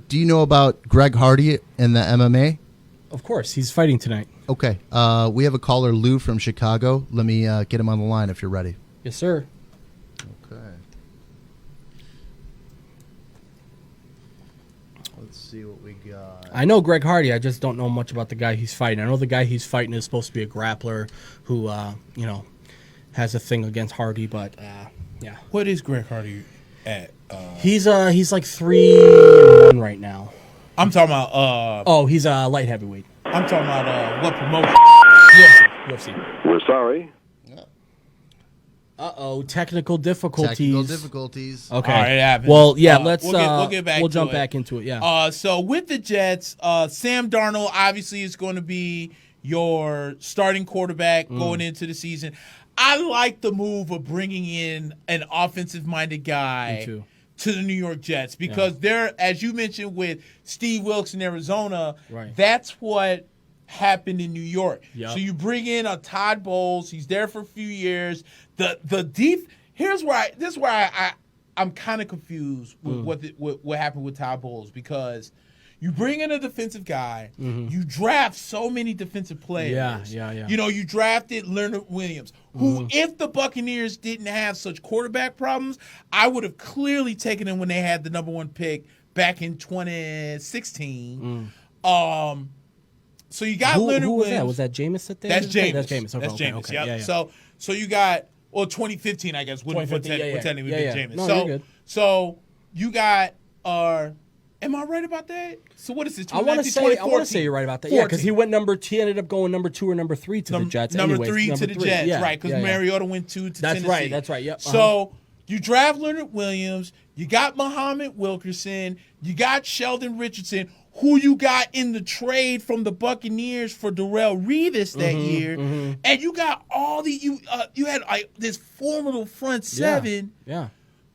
Do you know about Greg Hardy and the MMA? Of course. He's fighting tonight. Okay. We have a caller, Lou from Chicago. Let me get him on the line if you're ready. Yes, sir. Okay. Let's see what we got. I know Greg Hardy. I just don't know much about the guy he's fighting. I know the guy he's fighting is supposed to be a grappler who, has a thing against Hardy. But yeah. What is Greg Hardy at? He's like 3-1 right now. I'm talking about. He's light heavyweight. I'm talking about what promotion? UFC. We're sorry. Technical difficulties. Technical difficulties. Okay. All right, it happens. Well, yeah. Let's. We'll get back. We'll to jump it. back into it. Yeah. So with the Jets, Sam Darnold obviously is going to be your starting quarterback going into the season. I like the move of bringing in an offensive-minded guy to the New York Jets, because they're, as you mentioned with Steve Wilkes in Arizona, that's what happened in New York. Yep. So you bring in a Todd Bowles. He's there for a few years. I'm kind of confused with what happened with Todd Bowles, because you bring in a defensive guy, you draft so many defensive players. Yeah. You drafted Leonard Williams, who, if the Buccaneers didn't have such quarterback problems, I would have clearly taken him when they had the number 1 pick back in 2016. So you got Leonard Williams. Was that Jameis at there? That's Jameis. That's Jameis. Okay, That's Jameis. Okay. Yep. Yeah. So you got 2015, I guess. Would technically be Jameis. No, you're good. So you got. Am I right about that? So what is this? I want to say you're right about that. 14. Yeah, because he ended up going number 2 or number 3 to the Jets. Number 3 to the Jets, right? Because Mariota went 2 to Tennessee. That's right. Yep. So You draft Leonard Williams. You got Muhammad Wilkerson. You got Sheldon Richardson, who you got in the trade from the Buccaneers for Darrelle Revis that year. And you got all you had this formidable front seven. Yeah.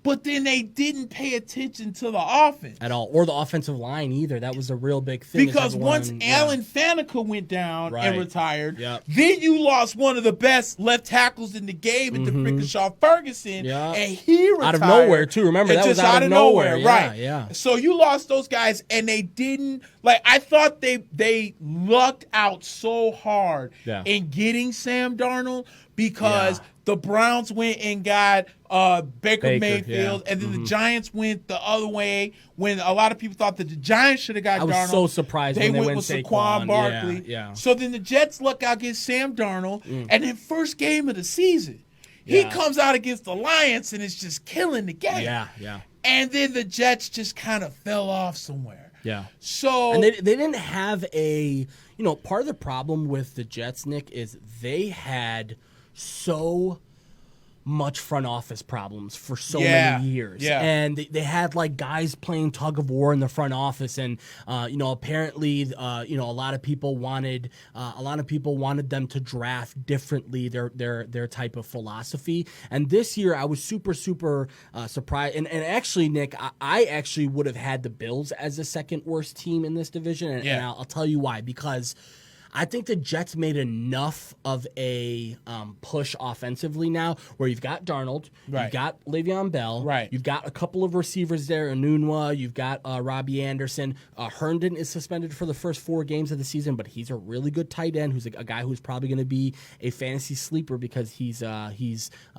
But then they didn't pay attention to the offense. At all. Or the offensive line either. That was a real big thing. Because once Alan Faneca went down and retired, Yep. then you lost one of the best left tackles in the game in DeFrickashaw Ferguson, and he retired. Out of nowhere, too. Remember, that was out of nowhere. Right. Yeah. So you lost those guys, and they didn't – like, I thought they lucked out so hard in getting Sam Darnold because the Browns went and got Baker Mayfield, and then the Giants went the other way when a lot of people thought that the Giants should have got Darnold. I was so surprised when they went with Saquon Barkley. Yeah. So then the Jets luck out against Sam Darnold, and then first game of the season, he comes out against the Lions and is just killing the game. Yeah. And then the Jets just kind of fell off somewhere. Yeah. So and they didn't have a part of the problem with the Jets, Nick, is they had so much front office problems for so many years. Yeah. And they had like guys playing tug of war in the front office, and apparently a lot of people wanted them to draft differently their type of philosophy. And this year I was super surprised, and actually, Nick, I actually would have had the Bills as the second worst team in this division, and I'll tell you why. Because I think the Jets made enough of a push offensively now where you've got Darnold, you've got Le'Veon Bell, you've got a couple of receivers there, Enunwa, you've got Robbie Anderson. Herndon is suspended for the first 4 games of the season, but he's a really good tight end who's a guy who's probably going to be a fantasy sleeper because he's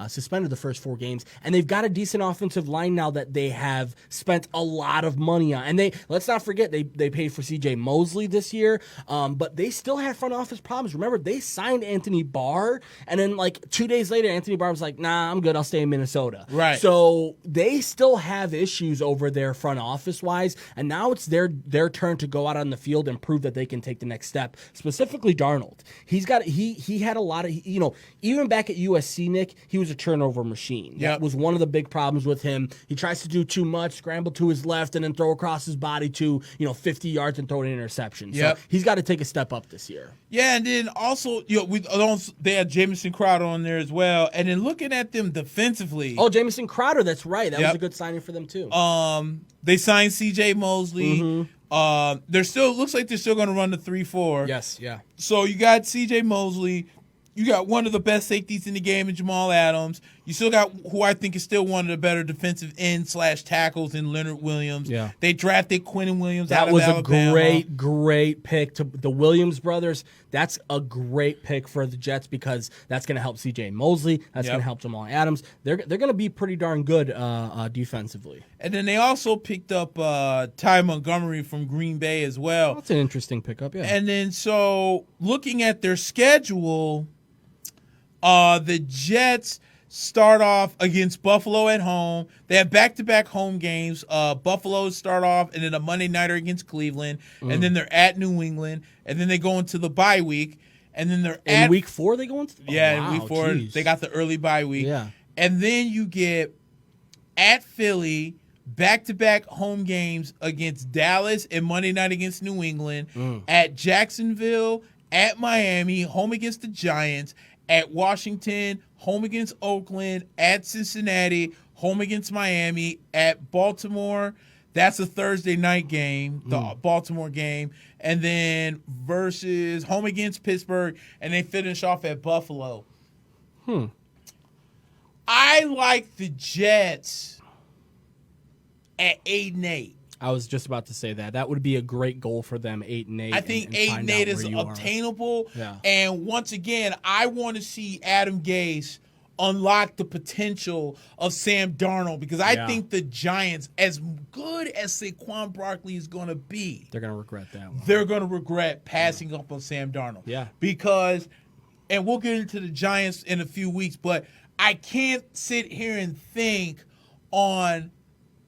suspended the first 4 games. And they've got a decent offensive line now that they have spent a lot of money on. And let's not forget, they paid for C.J. Mosley this year, but they still had front office problems. Remember, they signed Anthony Barr, and then like 2 days later, Anthony Barr was like, "Nah, I'm good. I'll stay in Minnesota." Right. So they still have issues over there front office wise, and now it's their turn to go out on the field and prove that they can take the next step. Specifically, Darnold. He had a lot of even back at USC, Nick, he was a turnover machine. That was one of the big problems with him. He tries to do too much, scramble to his left, and then throw across his body to 50 yards and throw an interception. So he's got to take a step up this year. Yeah, and then also, they had Jamison Crowder on there as well. And then looking at them defensively. Oh, Jamison Crowder, that's right. That was a good signing for them too. They signed C.J. Mosley. Looks like they're still going to run the 3-4. Yes, yeah. So you got C.J. Mosley. You got one of the best safeties in the game in Jamal Adams. You still got who I think is still one of the better defensive ends/tackles in Leonard Williams. Yeah. They drafted Quentin Williams that out of Alabama. That was a great pick. To the Williams brothers, that's a great pick for the Jets because that's going to help C.J. Mosley. That's going to help Jamal Adams. They're going to be pretty darn good defensively. And then they also picked up Ty Montgomery from Green Bay as well. That's an interesting pickup, yeah. And then so looking at their schedule, the Jets start off against Buffalo at home. They have back-to-back home games. Buffalo start off, and then a Monday nighter against Cleveland, and then they're at New England, and then they go into the bye week, and then they're in week 4 they go into. In week 4 they got the early bye week. Yeah, and then you get at Philly, back-to-back home games against Dallas and Monday night against New England, at Jacksonville, at Miami, home against the Giants, at Washington, home against Oakland, at Cincinnati, home against Miami, at Baltimore. That's a Thursday night game, the Baltimore game. And then versus home against Pittsburgh, and they finish off at Buffalo. I like the Jets at 8-8. I was just about to say that. That would be a great goal for them, 8-8. I think 8-8 is obtainable. Yeah. And once again, I want to see Adam Gase unlock the potential of Sam Darnold because I think the Giants, as good as Saquon Barkley is going to be, they're going to regret that one. They're going to regret passing up on Sam Darnold. Yeah. Because, and we'll get into the Giants in a few weeks, but I can't sit here and think on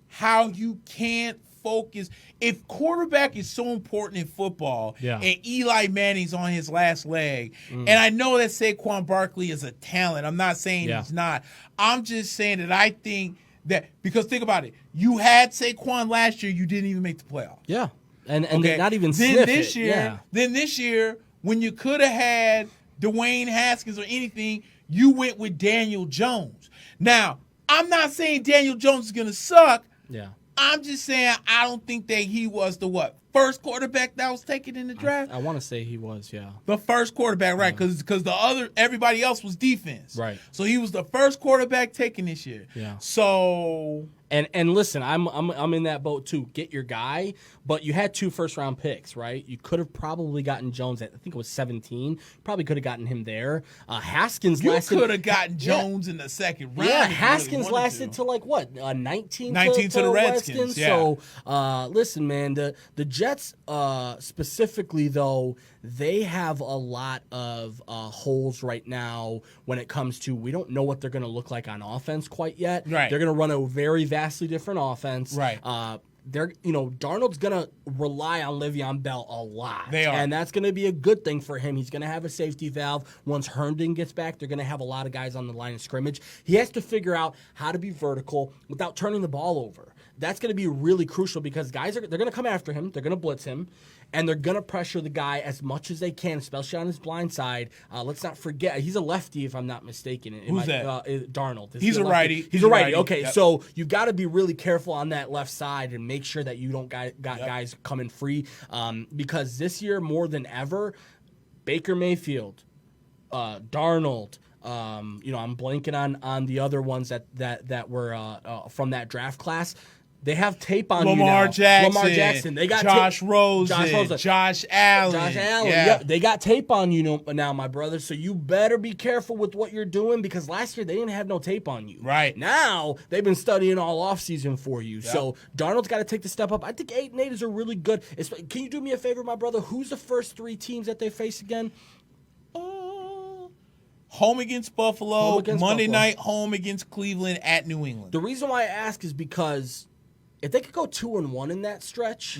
how you can't focus. If quarterback is so important in football, Yeah. and Eli Manning's on his last leg, and I know that Saquon Barkley is a talent. I'm not saying he's not. I'm just saying that I think that because think about it, you had Saquon last year, you didn't even make the playoffs. Yeah, and Okay? not even then sniff this it. year. Then this year, when you could have had Dwayne Haskins or anything, you went with Daniel Jones. Now, I'm not saying Daniel Jones is going to suck. Yeah. I'm just saying I don't think that he was the first quarterback that was taken in the draft. I want to say he was, yeah. The first quarterback, right? Because everybody else was defense, Right. So he was the first quarterback taken this year. Yeah. So And listen, I'm in that boat too. Get your guy, but you had 2 first-round picks, right? You could have probably gotten Jones at, I think it was 17. Probably could have gotten him there. Haskins you lasted. could have gotten Jones in the second round. Yeah, if you Haskins really lasted to like what? 19 19 to the Redskins, yeah. So listen, man, the Jets specifically though, they have a lot of holes right now when it comes to we don't know what they're going to look like on offense quite yet. Right. They're going to run a very vastly different offense. Right. Darnold's gonna rely on Le'Veon Bell a lot. They are. And that's gonna be a good thing for him. He's gonna have a safety valve. Once Herndon gets back, they're gonna have a lot of guys on the line of scrimmage. He has to figure out how to be vertical without turning the ball over. That's gonna be really crucial because they're gonna come after him, they're gonna blitz him, and they're gonna pressure the guy as much as they can, especially on his blind side. Let's not forget he's a lefty, if I'm not mistaken. Who's that? Darnold. He's a righty. He's a righty. Okay, Yep. so you've got to be really careful on that left side and make sure that you don't got guys coming free. Because this year, more than ever, Baker Mayfield, Darnold, I'm blanking on the other ones that were from that draft class. They have tape on Lamar you now. Lamar Jackson. Jackson. They got Josh Rosen. Josh Allen. Yeah. Yep. They got tape on you now, my brother. So you better be careful with what you're doing because last year they didn't have no tape on you. Right. Now they've been studying all offseason for you. Yep. So Darnold's got to take the step up. I think 8-8 is a really good. Can you do me a favor, my brother? Who's the first 3 teams that they face again? Home against Buffalo. Monday night home against Cleveland at New England. The reason why I ask is because if they could go 2-1 in that stretch,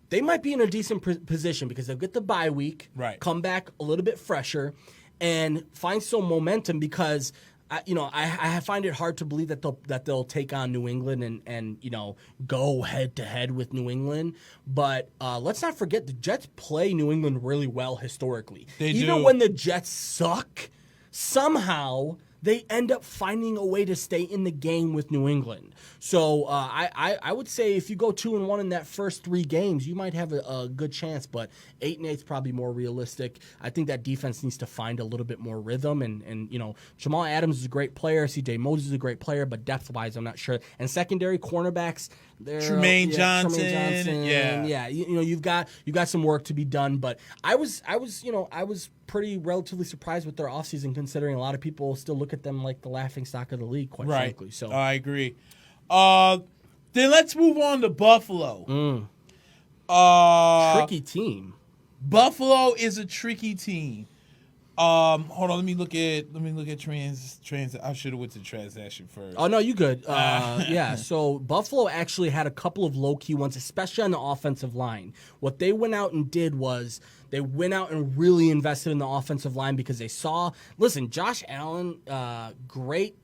they might be in a decent position because they'll get the bye week, come back a little bit fresher, and find some momentum because I find it hard to believe that they'll take on New England and go head to head with New England. But let's not forget the Jets play New England really well historically. Even when the Jets suck, somehow they end up finding a way to stay in the game with New England. So I would say if you go 2-1 in that first 3 games, you might have a good chance. But 8-8 is probably more realistic. I think that defense needs to find a little bit more rhythm. And Jamal Adams is a great player. C.J. Moses is a great player, but depth-wise, I'm not sure. And secondary cornerbacks, Tremaine Johnson. Yeah. You've got some work to be done. But I was pretty relatively surprised with their offseason considering a lot of people still look at them like the laughing stock of the league, quite frankly. So I agree. Then let's move on to Buffalo. Tricky team. Buffalo is a tricky team. Hold on, let me look at trans. I should have went to transaction first. Oh no, you good. Yeah. So Buffalo actually had a couple of low key ones, especially on the offensive line. What they went out and did was they went out and really invested in the offensive line because they saw. Listen, Josh Allen, great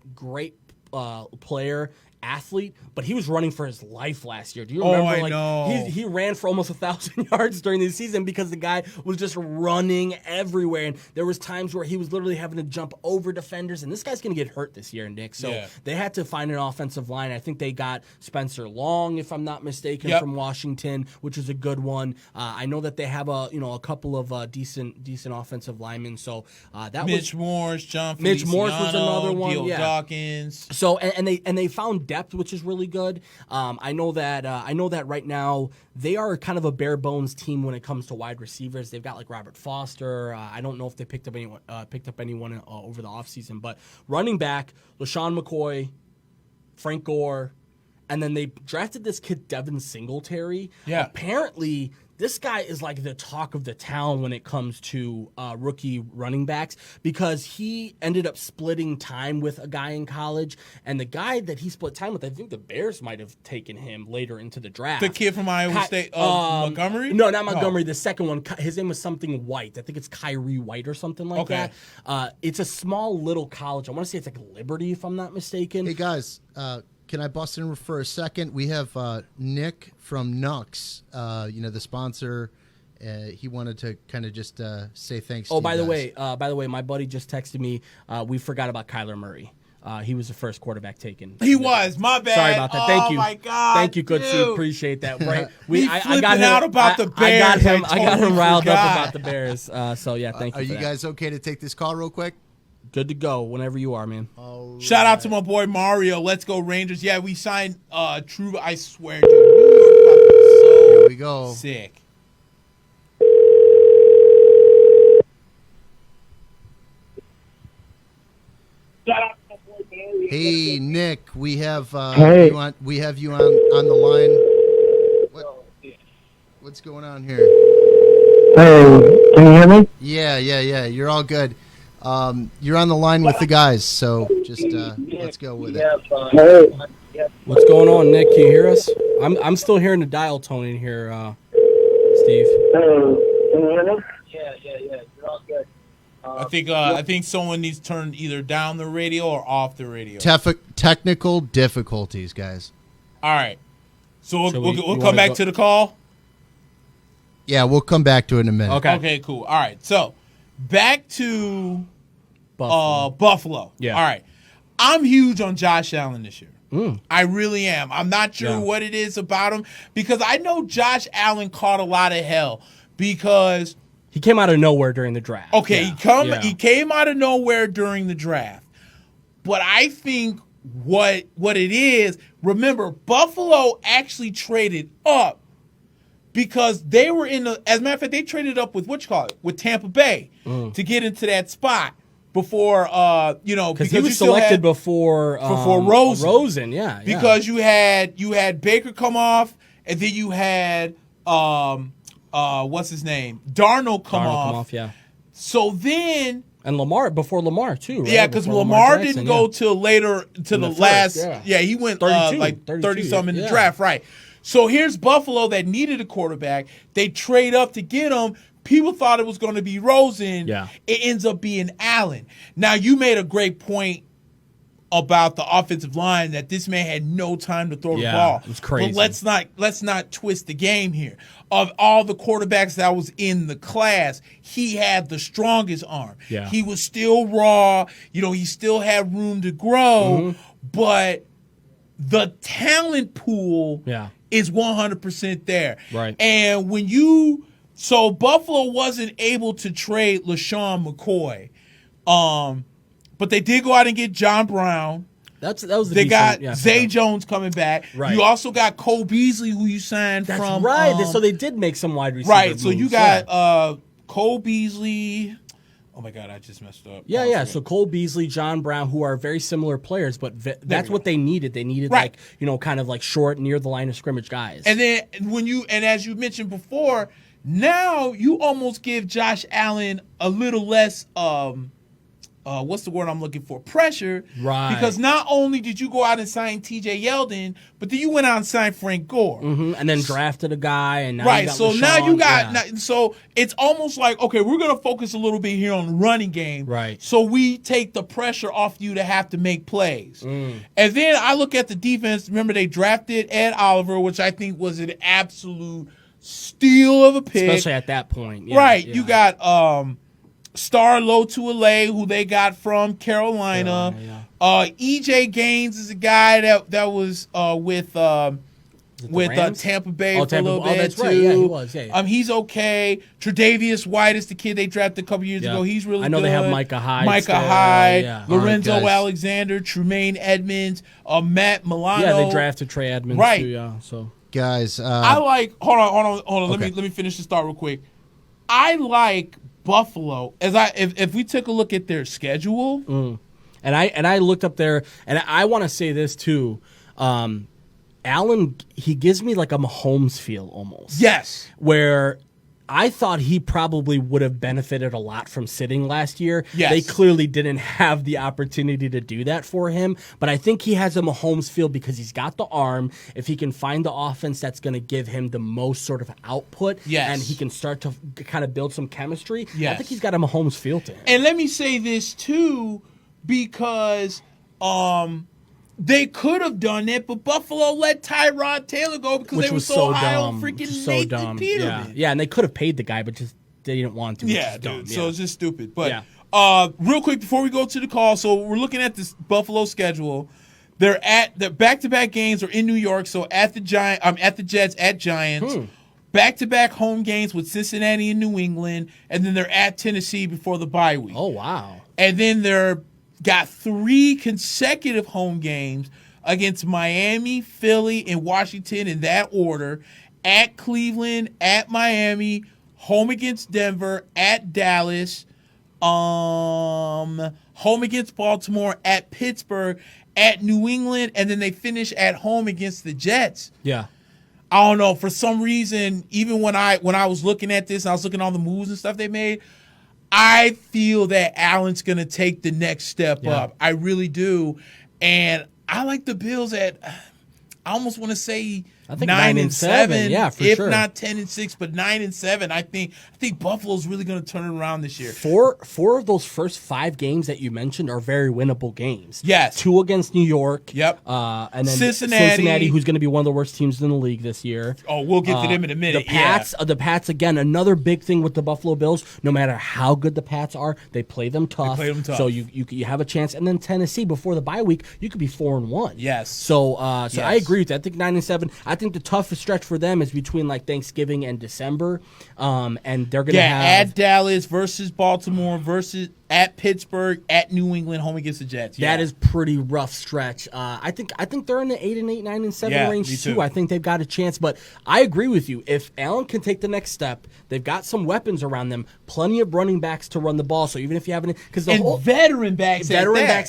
player. Athlete, but he was running for his life last year. Do you remember? I know. He ran for almost 1,000 yards during the season because the guy was just running everywhere, and there was times where he was literally having to jump over defenders. And this guy's going to get hurt this year, Nick. So they had to find an offensive line. I think they got Spencer Long, if I'm not mistaken, from Washington, which is a good one. I know that they have a couple of decent offensive linemen. So that Mitch Morse, John Mitch Feliciano, Morse was another one. Gil Dawkins. So and they found depth, which is really good. I know that right now they are kind of a bare bones team when it comes to wide receivers. They've got like Robert Foster. I don't know if they picked up anyone over the offseason, but running back LaShawn McCoy, Frank Gore, and then they drafted this kid Devin Singletary. Yeah. Apparently this guy is like the talk of the town when it comes to rookie running backs because he ended up splitting time with a guy in college, and the guy that he split time with, I think the Bears might have taken him later into the draft. The kid from Iowa State, Montgomery? No, not Montgomery. The second one, his name was something White. I think it's Kyrie White or something like that. It's a small little college. I want to say it's like Liberty, if I'm not mistaken. Hey, guys, can I bust in for a second? We have Nick from Nux, the sponsor. He wanted to kind of just say thanks to you by the guys. way, my buddy just texted me. We forgot about Kyler Murray. He was the first quarterback taken. He was. My bad. Sorry about that. Thank you. Oh, my God. Thank you, dude. Goodsey. Appreciate that. Right. I got him out about the Bears. I got him riled up about the Bears. So, yeah, thank you Are for you that. guys okay to take this call real quick? Good to go whenever you are, man. Shout out to my boy Mario. Let's go Rangers. Yeah, we signed True. I swear, dude. New York about to be so Here we go. sick. Hey, Nick, we have Hey. you on the line. What's going on here? Hey, can you hear me? Yeah. You're all good. You're on the line with the guys, so just let's go with it. Hey, What's going on, Nick? Can you hear us? I'm still hearing the dial tone in here, Steve. hey, can you hear me? Yeah, you're all good. I think someone needs to turn either down the radio or off the radio. Technical difficulties, guys. All right. So we'll we come wanna back go- to the call. Yeah, we'll come back to it in a minute. Okay. Okay, cool. All right. So back to Buffalo. Yeah. All right. I'm huge on Josh Allen this year. I really am. I'm not sure what it is about him because I know Josh Allen caught a lot of hell because He came out of nowhere during the draft. okay, Yeah. he came out of nowhere during the draft. But I think what it is, remember, Buffalo actually traded up because they were as a matter of fact, they traded up with with Tampa Bay to get into that spot before Because he was selected before Rosen. Yeah. Because you had Baker come off, and then you had what's his name? Darnold come off. Yeah. So then And before Lamar too, right? yeah, because Before Lamar Jackson, didn't go till later to the first, last. yeah. He went 32, like 32, 30 something in the yeah. draft, right? So here's Buffalo that needed a quarterback. They trade up to get him. People thought it was going to be Rosen. Yeah. It ends up being Allen. Now you made a great point about the offensive line that this man had no time to throw the ball. It was crazy. But let's not twist the game here. Of all the quarterbacks that was in the class, he had the strongest arm. Yeah. He was still raw. He still had room to grow, but the talent pool is 100% there. Right. And so Buffalo wasn't able to trade LaShawn McCoy. But they did go out and get John Brown. They got Zay Jones coming back. Right. You also got Cole Beasley, who you signed That's from. right. So they did make some wide receivers. Right. So you got Cole Beasley. Oh my God, I just messed up. Yeah. So Cole Beasley, John Brown, who are very similar players, but that's what they needed. They needed kind of like short, near the line of scrimmage guys. And then as you mentioned before, now you almost give Josh Allen a little less what's the word I'm looking for? Pressure. Right. Because not only did you go out and sign TJ Yeldon, but then you went out and signed Frank Gore. And then drafted a guy. And now right. you got So LaShawn. now you got so it's almost like, okay, we're gonna focus a little bit here on the running game. Right. So we take the pressure off you to have to make plays. And then I look at the defense. Remember, they drafted Ed Oliver, which I think was an absolute steal of a pick. Especially at that point. Yeah, right. yeah. You got Star Lotuale, who they got from Carolina. EJ Gaines is a guy that was with Tampa Bay for a little bit that's too. right. Yeah, he was. Yeah. He's okay. Tre'Davious White is the kid they drafted a couple years ago. He's really good. I know they have Micah Hyde. Lorenzo All right, guys. Alexander, Tremaine Edmonds, Matt Milano. Yeah, they drafted Trey Edmonds Right. too. Yeah. So Guys, I like. Hold on. Okay. Let me finish this thought real quick. I like Buffalo if we took a look at their schedule. And I looked up there, and I want to say this too. Allen, he gives me like a Mahomes feel almost. Yes. Where I thought he probably would have benefited a lot from sitting last year. Yes. They clearly didn't have the opportunity to do that for him, but I think he has a Mahomes feel because he's got the arm. If he can find the offense that's going to give him the most sort of output, yes, and he can start to kind of build some chemistry, yes, I think he's got a Mahomes feel to him. And let me say this too, because they could have done it, but Buffalo let Tyrod Taylor go because they were so high on freaking Nathan Peterman. Yeah, and they could have paid the guy, but just they didn't want to. Yeah, dude. So it's just stupid. But yeah. Real quick before we go to the call, so we're looking at this Buffalo schedule. They're at the back-to-back games are in New York, so at the Jets, at Giants. Back-to-back home games with Cincinnati and New England, and then they're at Tennessee before the bye week. Oh wow! And then they're got 3 consecutive home games against Miami, Philly, and Washington in that order. At Cleveland, at Miami, home against Denver, at Dallas, home against Baltimore, at Pittsburgh, at New England, and then they finish at home against the Jets. Yeah. I don't know. For some reason, even when I was looking at this, and I was looking at all the moves and stuff they made, I feel that Allen's going to take the next step up. I really do. And I like the Bills at, I almost want to say, I think 9-7. Yeah, for if sure. not 10-6, but 9-7. I think Buffalo's really going to turn it around this year. Four of those first 5 games that you mentioned are very winnable games. Yes. 2 against New York. Yep. And then Cincinnati, who's going to be one of the worst teams in the league this year. Oh, we'll get to them in a minute. The Pats again. Another big thing with the Buffalo Bills. No matter how good the Pats are, they play them tough. So you have a chance. And then Tennessee before the bye week, you could be 4-1. Yes. So I agree with that. I think 9-7. I think the toughest stretch for them is between like Thanksgiving and December, and they're going to have at Dallas versus Baltimore versus at Pittsburgh, at New England, home against the Jets. That is pretty rough stretch. I think they're in the 8-8, 9-7 range too. I think they've got a chance, but I agree with you. If Allen can take the next step, they've got some weapons around them, plenty of running backs to run the ball. So even if you have veteran backs,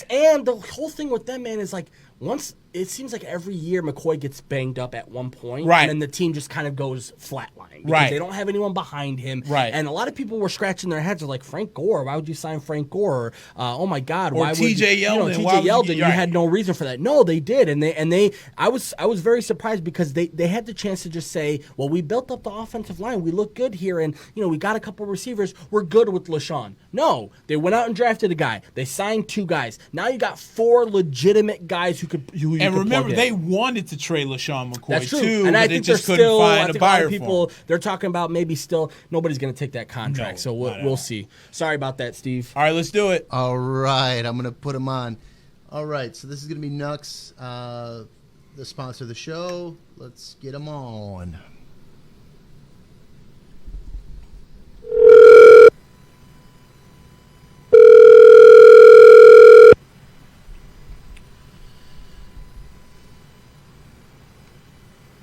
and the whole thing with them, man, is like once. It seems like every year McCoy gets banged up at one point, right? And then the team just kind of goes flatline, because they don't have anyone behind him, right? And a lot of people were scratching their heads, like Frank Gore. Why would you sign Frank Gore? Oh my God, or why would TJ Yeldon? TJ Yeldon, you had no reason for that. No, they did, and they. I was very surprised because they had the chance to just say, well, we built up the offensive line, we look good here, and we got a couple receivers, we're good with LaShawn. No, they went out and drafted a guy. They signed 2 guys. Now you got 4 legitimate guys who remember they wanted to trade LaShawn McCoy. That's true. Too, and I but think they just they're couldn't still, find a buyer people, for him. They're talking about maybe still nobody's going to take that contract. No, so we'll see. Sorry about that, Steve. All right, let's do it. All right, I'm going to put him on. All right, so this is going to be Nux, the sponsor of the show. Let's get him on.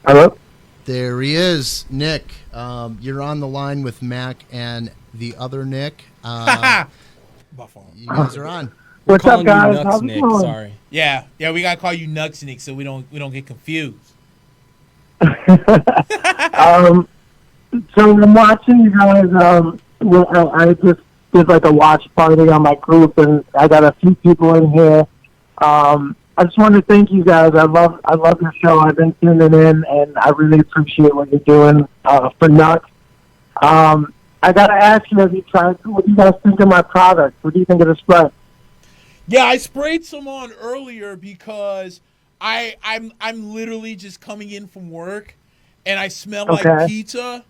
Hello? There he is, Nick. You're on the line with Mac and the other Nick. You guys are on. What's up, guys? Nux, How's it Nick. going? Sorry. Yeah, we gotta call you Nux Nick so we don't get confused. So I'm watching you guys. I just did like a watch party on my group, and I got a few people in here. I just want to thank you guys. I love your show. I've been tuning in, and I really appreciate what you're doing for Nuts. I gotta ask you, have you tried? What do you guys think of my product? What do you think of the spray? Yeah, I sprayed some on earlier because I'm literally just coming in from work, and I smell like pizza.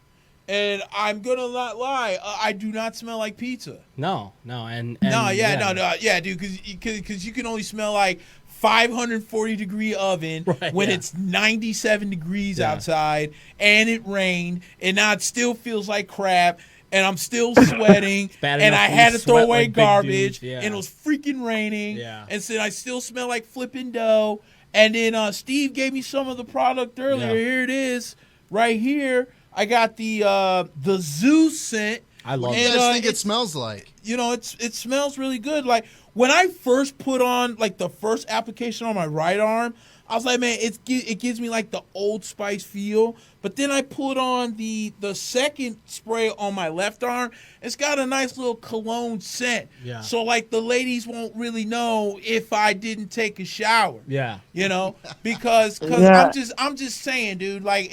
And I'm gonna not lie, I do not smell like pizza. No, dude, because you can only smell like 540-degree oven when it's 97 degrees outside, and it rained, and now it still feels like crap, and I'm still sweating, and I had to throw away garbage, and it was freaking raining, and so I still smell like flipping dough. And then Steve gave me some of the product earlier. Here it is, right here. I got the Zeus scent. I love What do you it. guys think it smells like? You know, it smells really good. Like when I first put on like the first application on my right arm, I was like, man, it gives me like the Old Spice feel. But then I put on the second spray on my left arm. It's got a nice little cologne scent. Yeah. So like the ladies won't really know if I didn't take a shower. Yeah. You know, because Yeah. I'm just saying, dude. Like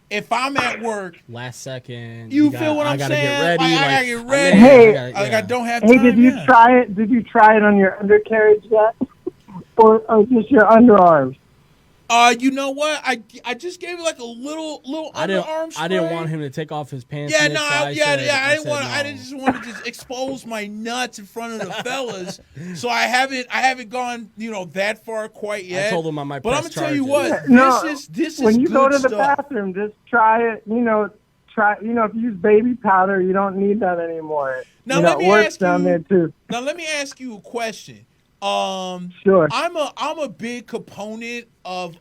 if I'm at work. Last second. You feel what I'm I gotta saying? get ready. Like, I gotta get ready. Hey, Like I don't have Hey, time. did you yeah. try it? Did you try it on your undercarriage yet, or just your underarms? You know what? I just gave it like a little I underarm spray. didn't want him to take off his pants. Yeah, Nick, no, so I didn't want. no. I didn't just want to just expose my nuts in front of the fellas. So I haven't gone that far quite yet. I told him I might. But I'm press gonna tell you charges. what. No, This is when you good go to the stuff. bathroom, just try it. If you use baby powder, you don't need that anymore. Now, let it me works ask down you- there too. Now let me ask you a question. Sure. I'm a big component of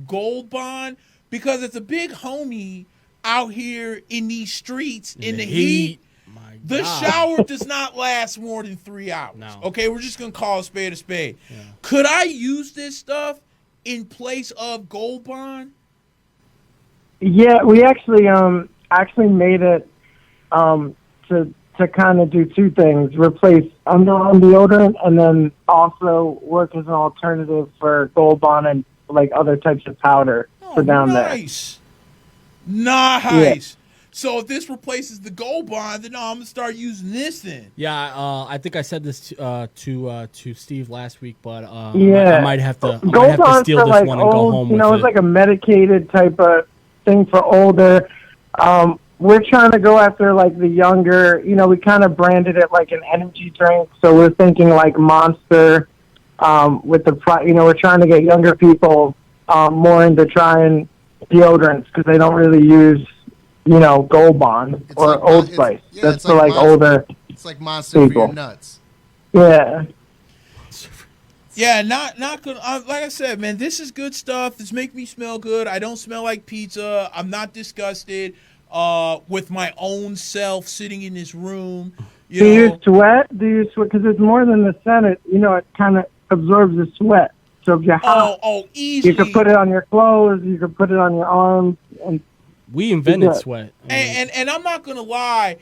Gold Bond because it's a big homie out here in these streets in the heat. My The God. shower does not last more than 3 hours. No. Okay, we're just gonna call a spade a spade. Yeah. Could I use this stuff in place of Gold Bond? Yeah, we actually made it to kind of do two things: replace underarm deodorant, and then also work as an alternative for Gold Bond and like other types of powder for down nice. Nice. So if this replaces the Gold Bond, then I'm gonna start using this then. Yeah, I think I said this to Steve last week, but Yeah. I might have to Gold Bond's steal for this like one and go old, home it's with it. like a medicated type of thing for older. We're trying to go after like the younger. We kind of branded it like an energy drink, so we're thinking like Monster. With we're trying to get younger people more into trying deodorants because they don't really use Gold Bond It's or like Old Spice. it's That's for like like Monster. older It's like Monster for people. your nuts. Yeah. Yeah, not good. Like I said, man, this is good stuff. This makes me smell good. I don't smell like pizza. I'm not disgusted with my own self sitting in this room. Do you sweat? Because it's more than the scent. It kind of absorbs the sweat. So if you're hot, easily. you could put it on your clothes. You could put it on your arms. And We invented Yeah. sweat. And I'm not gonna lie,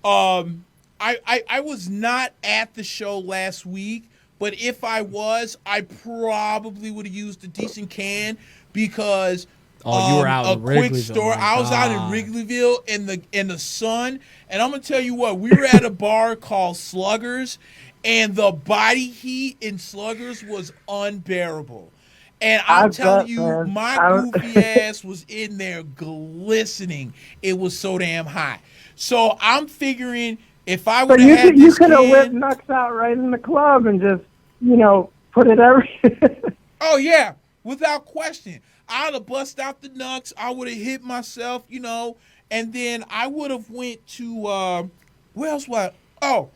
I was not at the show last week, but if I was, I probably would have used a decent can because You were out a in quick Wrigleyville, story. my I was out God. in Wrigleyville in the sun, and I'm gonna tell you what, we were at a bar called Sluggers, and the body heat in Sluggers was unbearable. And I'm I telling bet, you, man. my I don't- goofy ass was in there glistening. It was so damn hot. So I'm figuring if I but would have had you this could have whipped can, Nux out right in the club and just put it every. oh yeah, without question, I'd have bust out the nuts. I would have hit myself, and then I would have went to where else? What? Oh,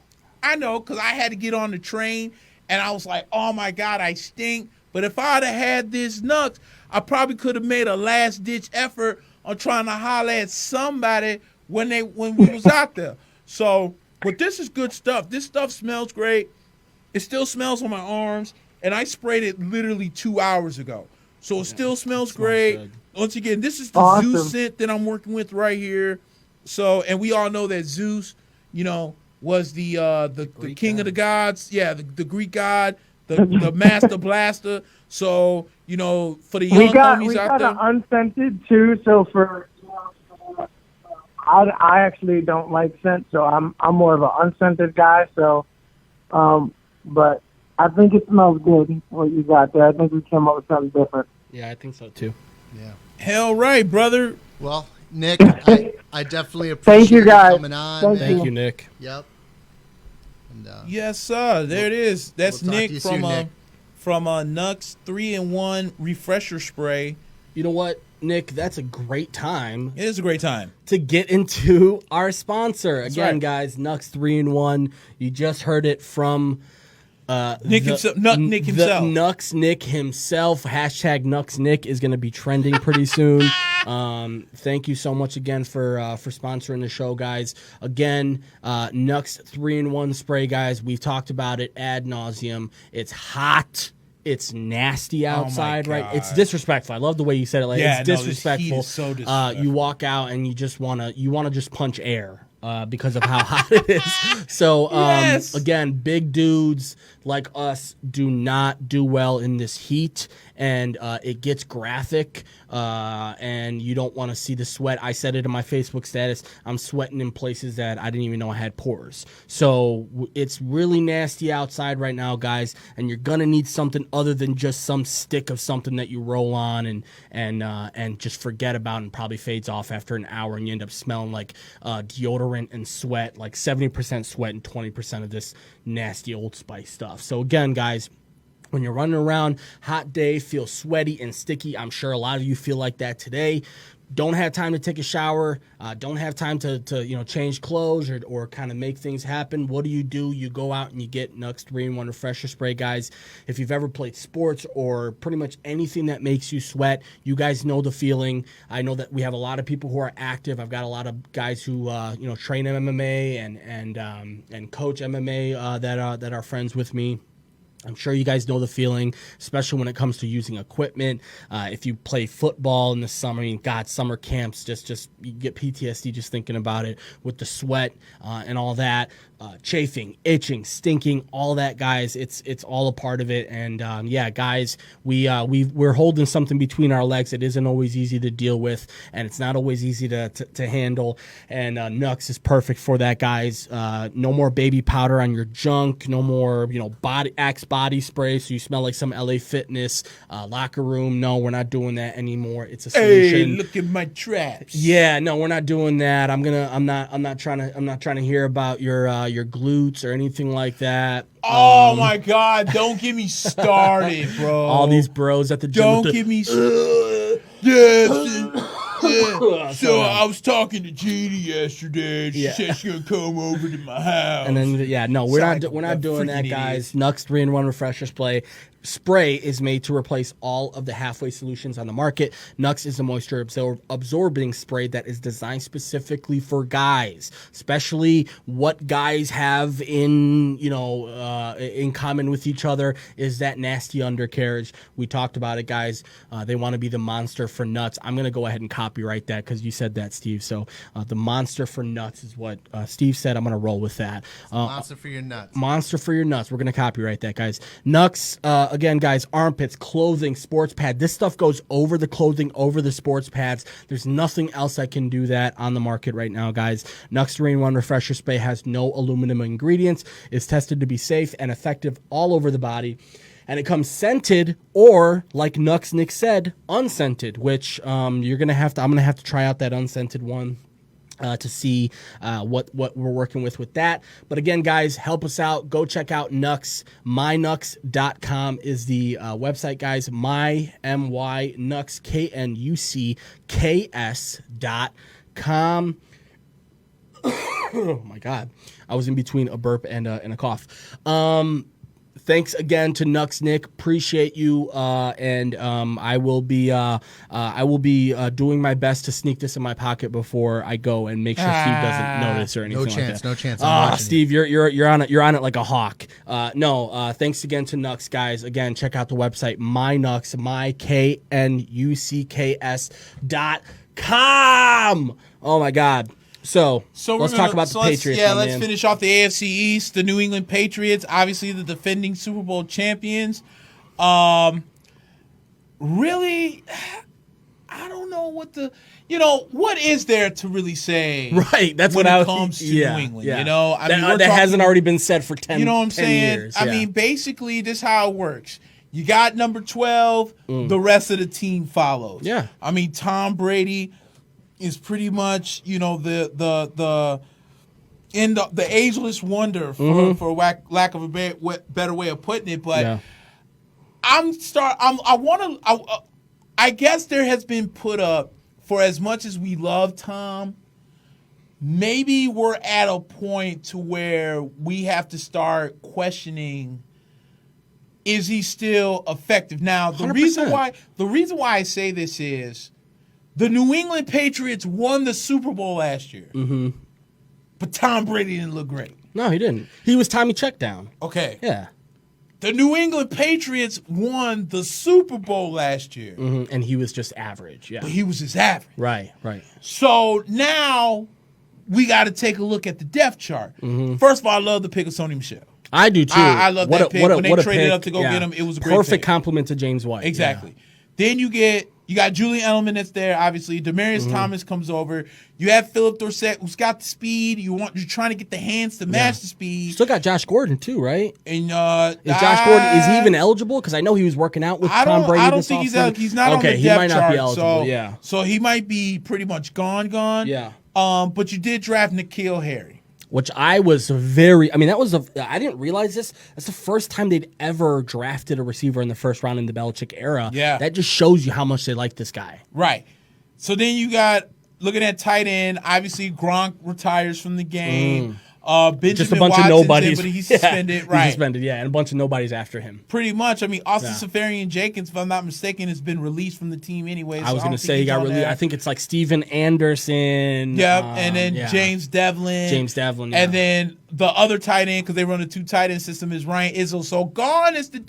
I know, because I had to get on the train, and I was like, oh my God, I stink. But if I'd have had this Nux, I probably could have made a last ditch effort on trying to holler at somebody when we was out there. So, but this is good stuff. This stuff smells great. It still smells on my arms, and I sprayed it literally 2 hours ago. So it still smells great. good. Once again, this is the Awesome. Zeus scent that I'm working with right here. So, and we all know that Zeus, was the Greek king of the gods. gods. Yeah, the Greek god, the master blaster. So, for the young we got homies out an there. unscented too. So for I actually don't like scent, so I'm more of an unscented guy. So, but I think it smells good what you got there. I think we came up with something different. Yeah, I think so too. Yeah. Hell right, brother. Well, Nick, I definitely appreciate Thank you, guys. coming on. Thank man. Thank you, Nick. Yep. And, Yes, sir. There it is. That's we'll talk to Nick you from soon, Nick. Nux 3-in-1 refresher spray. You know what, Nick? That's a great time It is a great time. to get into our sponsor. Again, right. guys, Nux 3-in-1. You just heard it from Nick himself. Nick himself. The Nux Nick himself. Hashtag Nux Nick is going to be trending pretty soon. Thank you so much again for sponsoring the show, guys. Again, Nux 3-in-1 spray, guys. We've talked about it ad nauseum. It's hot. It's nasty outside, right? It's disrespectful. I love the way you said it. Like, it's disrespectful. This heat is so disrespectful. You walk out and you just wanna just punch air. Because of how hot it is. So, again, big dudes like us do not do well in this heat, and it gets graphic, and you don't want to see the sweat. I said it in my Facebook status. I'm sweating in places that I didn't even know I had pores. So it's really nasty outside right now, guys, and you're going to need something other than just some stick of something that you roll on and just forget about and probably fades off after an hour, and you end up smelling like deodorant and sweat, like 70% sweat and 20% of this nasty Old Spice stuff. So again, guys, when you're running around, hot day, feel sweaty and sticky. I'm sure a lot of you feel like that today. Don't have time to take a shower, don't have time to change clothes or kind of make things happen. What do? You go out and you get Nux 3-in-1 refresher spray, guys. If you've ever played sports or pretty much anything that makes you sweat, you guys know the feeling. I know that we have a lot of people who are active. I've got a lot of guys who train MMA and coach MMA that are friends with me. I'm sure you guys know the feeling, especially when it comes to using equipment. If you play football in the summer, summer camps, just you get PTSD just thinking about it with the sweat and all that. Chafing, itching, stinking, all that, guys. It's all a part of it. And guys, we're holding something between our legs. It isn't always easy to deal with, and it's not always easy to handle. And Nux is perfect for that, guys. No more baby powder on your junk. No more Axe body spray, so you smell like some LA Fitness locker room. No, we're not doing that anymore. It's a solution. Hey, look at my traps. Yeah, no, we're not doing that. I'm not trying to hear about your glutes or anything like that. Oh my God! Don't get me started, bro. All these bros at the gym. Don't get me. So I was talking to Jeannie yesterday. And she said she's gonna come over to my house. And then we're not doing that, guys. Nux 3-in-1 refresher spray is made to replace all of the halfway solutions on the market. Nux is a moisture absorbing spray that is designed specifically for guys, especially what guys have in common with each other is that nasty undercarriage. We talked about it, guys. They want to be the monster for nuts. I'm gonna go ahead and copyright that because you said that, Steve. So the monster for nuts is what Steve said. I'm gonna roll with that. Monster for your nuts. Monster for your nuts. We're gonna copyright that, guys. Nux. Again, guys, armpits, clothing, sports pad. This stuff goes over the clothing, over the sports pads. There's nothing else that can do that on the market right now, guys. Nux 3-in-1 refresher spray has no aluminum ingredients. It's tested to be safe and effective all over the body. And it comes scented or, like Nux Nick said, unscented, which I'm going to have to try out that unscented one. To see what we're working with that. But again, guys, help us out. Go check out Nux. mynux.com is the website, guys. KNUCKS.com. Oh, my God. I was in between a burp and a cough. Thanks again to Nux Nick. Appreciate you, and I will be doing my best to sneak this in my pocket before I go and make sure Steve doesn't notice or anything. No chance. Steve, you're on it like a hawk. Thanks again to Nux, guys. Again, check out the website mynux, KNUCKS.com. Oh my God. So let's talk about the Patriots. Let's finish off the AFC East. The New England Patriots, obviously the defending Super Bowl champions. Really, I don't know what is there to really say? Right, that's when it comes to New England. Yeah. That hasn't already been said for 10 years. You know what I'm saying? Years. I mean, basically, this is how it works. You got number 12. The rest of the team follows. Yeah. I mean, Tom Brady is pretty much, the ageless wonder for lack of a better way of putting it. But I guess there has been put up, for as much as we love Tom, maybe we're at a point to where we have to start questioning is he still effective? Now, the 100%. reason why I say this is the New England Patriots won the Super Bowl last year, but Tom Brady didn't look great. No, he didn't. He was Tommy Checkdown. Okay. Yeah. The New England Patriots won the Super Bowl last year, And he was just average. Yeah. but he was just average. Right. So now we got to take a look at the depth chart. First of all, I love the pick of Sony Michel. I do too. I love that pick. When they traded pick. up to go get him, it was a great perfect pick. compliment to James White. Exactly. Yeah. Then you got Julian Edelman that's there, obviously. Demarius Thomas comes over. You have Philip Dorsett, who's got the speed. You're trying to get the hands to match the speed. Still got Josh Gordon too, right? And Is Josh Gordon, is he even eligible? Because I know he was working out with Tom Brady. I don't this think offseason. he's not on the depth he might not chart. be eligible. So he might be pretty much gone. Yeah. But you did draft N'Keal Harry. Which I was I didn't realize this. That's the first time they'd ever drafted a receiver in the first round in the Belichick era. Yeah. That just shows you how much they like this guy. Right. So then you got, looking at tight end, obviously Gronk retires from the game. Benjamin Just a bunch Watson's of nobodies. in, but he's suspended. He's Right. suspended, yeah, and a bunch of nobodies after him. Pretty much. I mean, Austin Safarian Jenkins, if I'm not mistaken, has been released from the team anyway. I was going to say he got released. I think it's like Steven Anderson. Yep, and then James Devlin. Yeah. And then the other tight end, because they run a 2 tight end system, is Ryan Izzo. So gone is the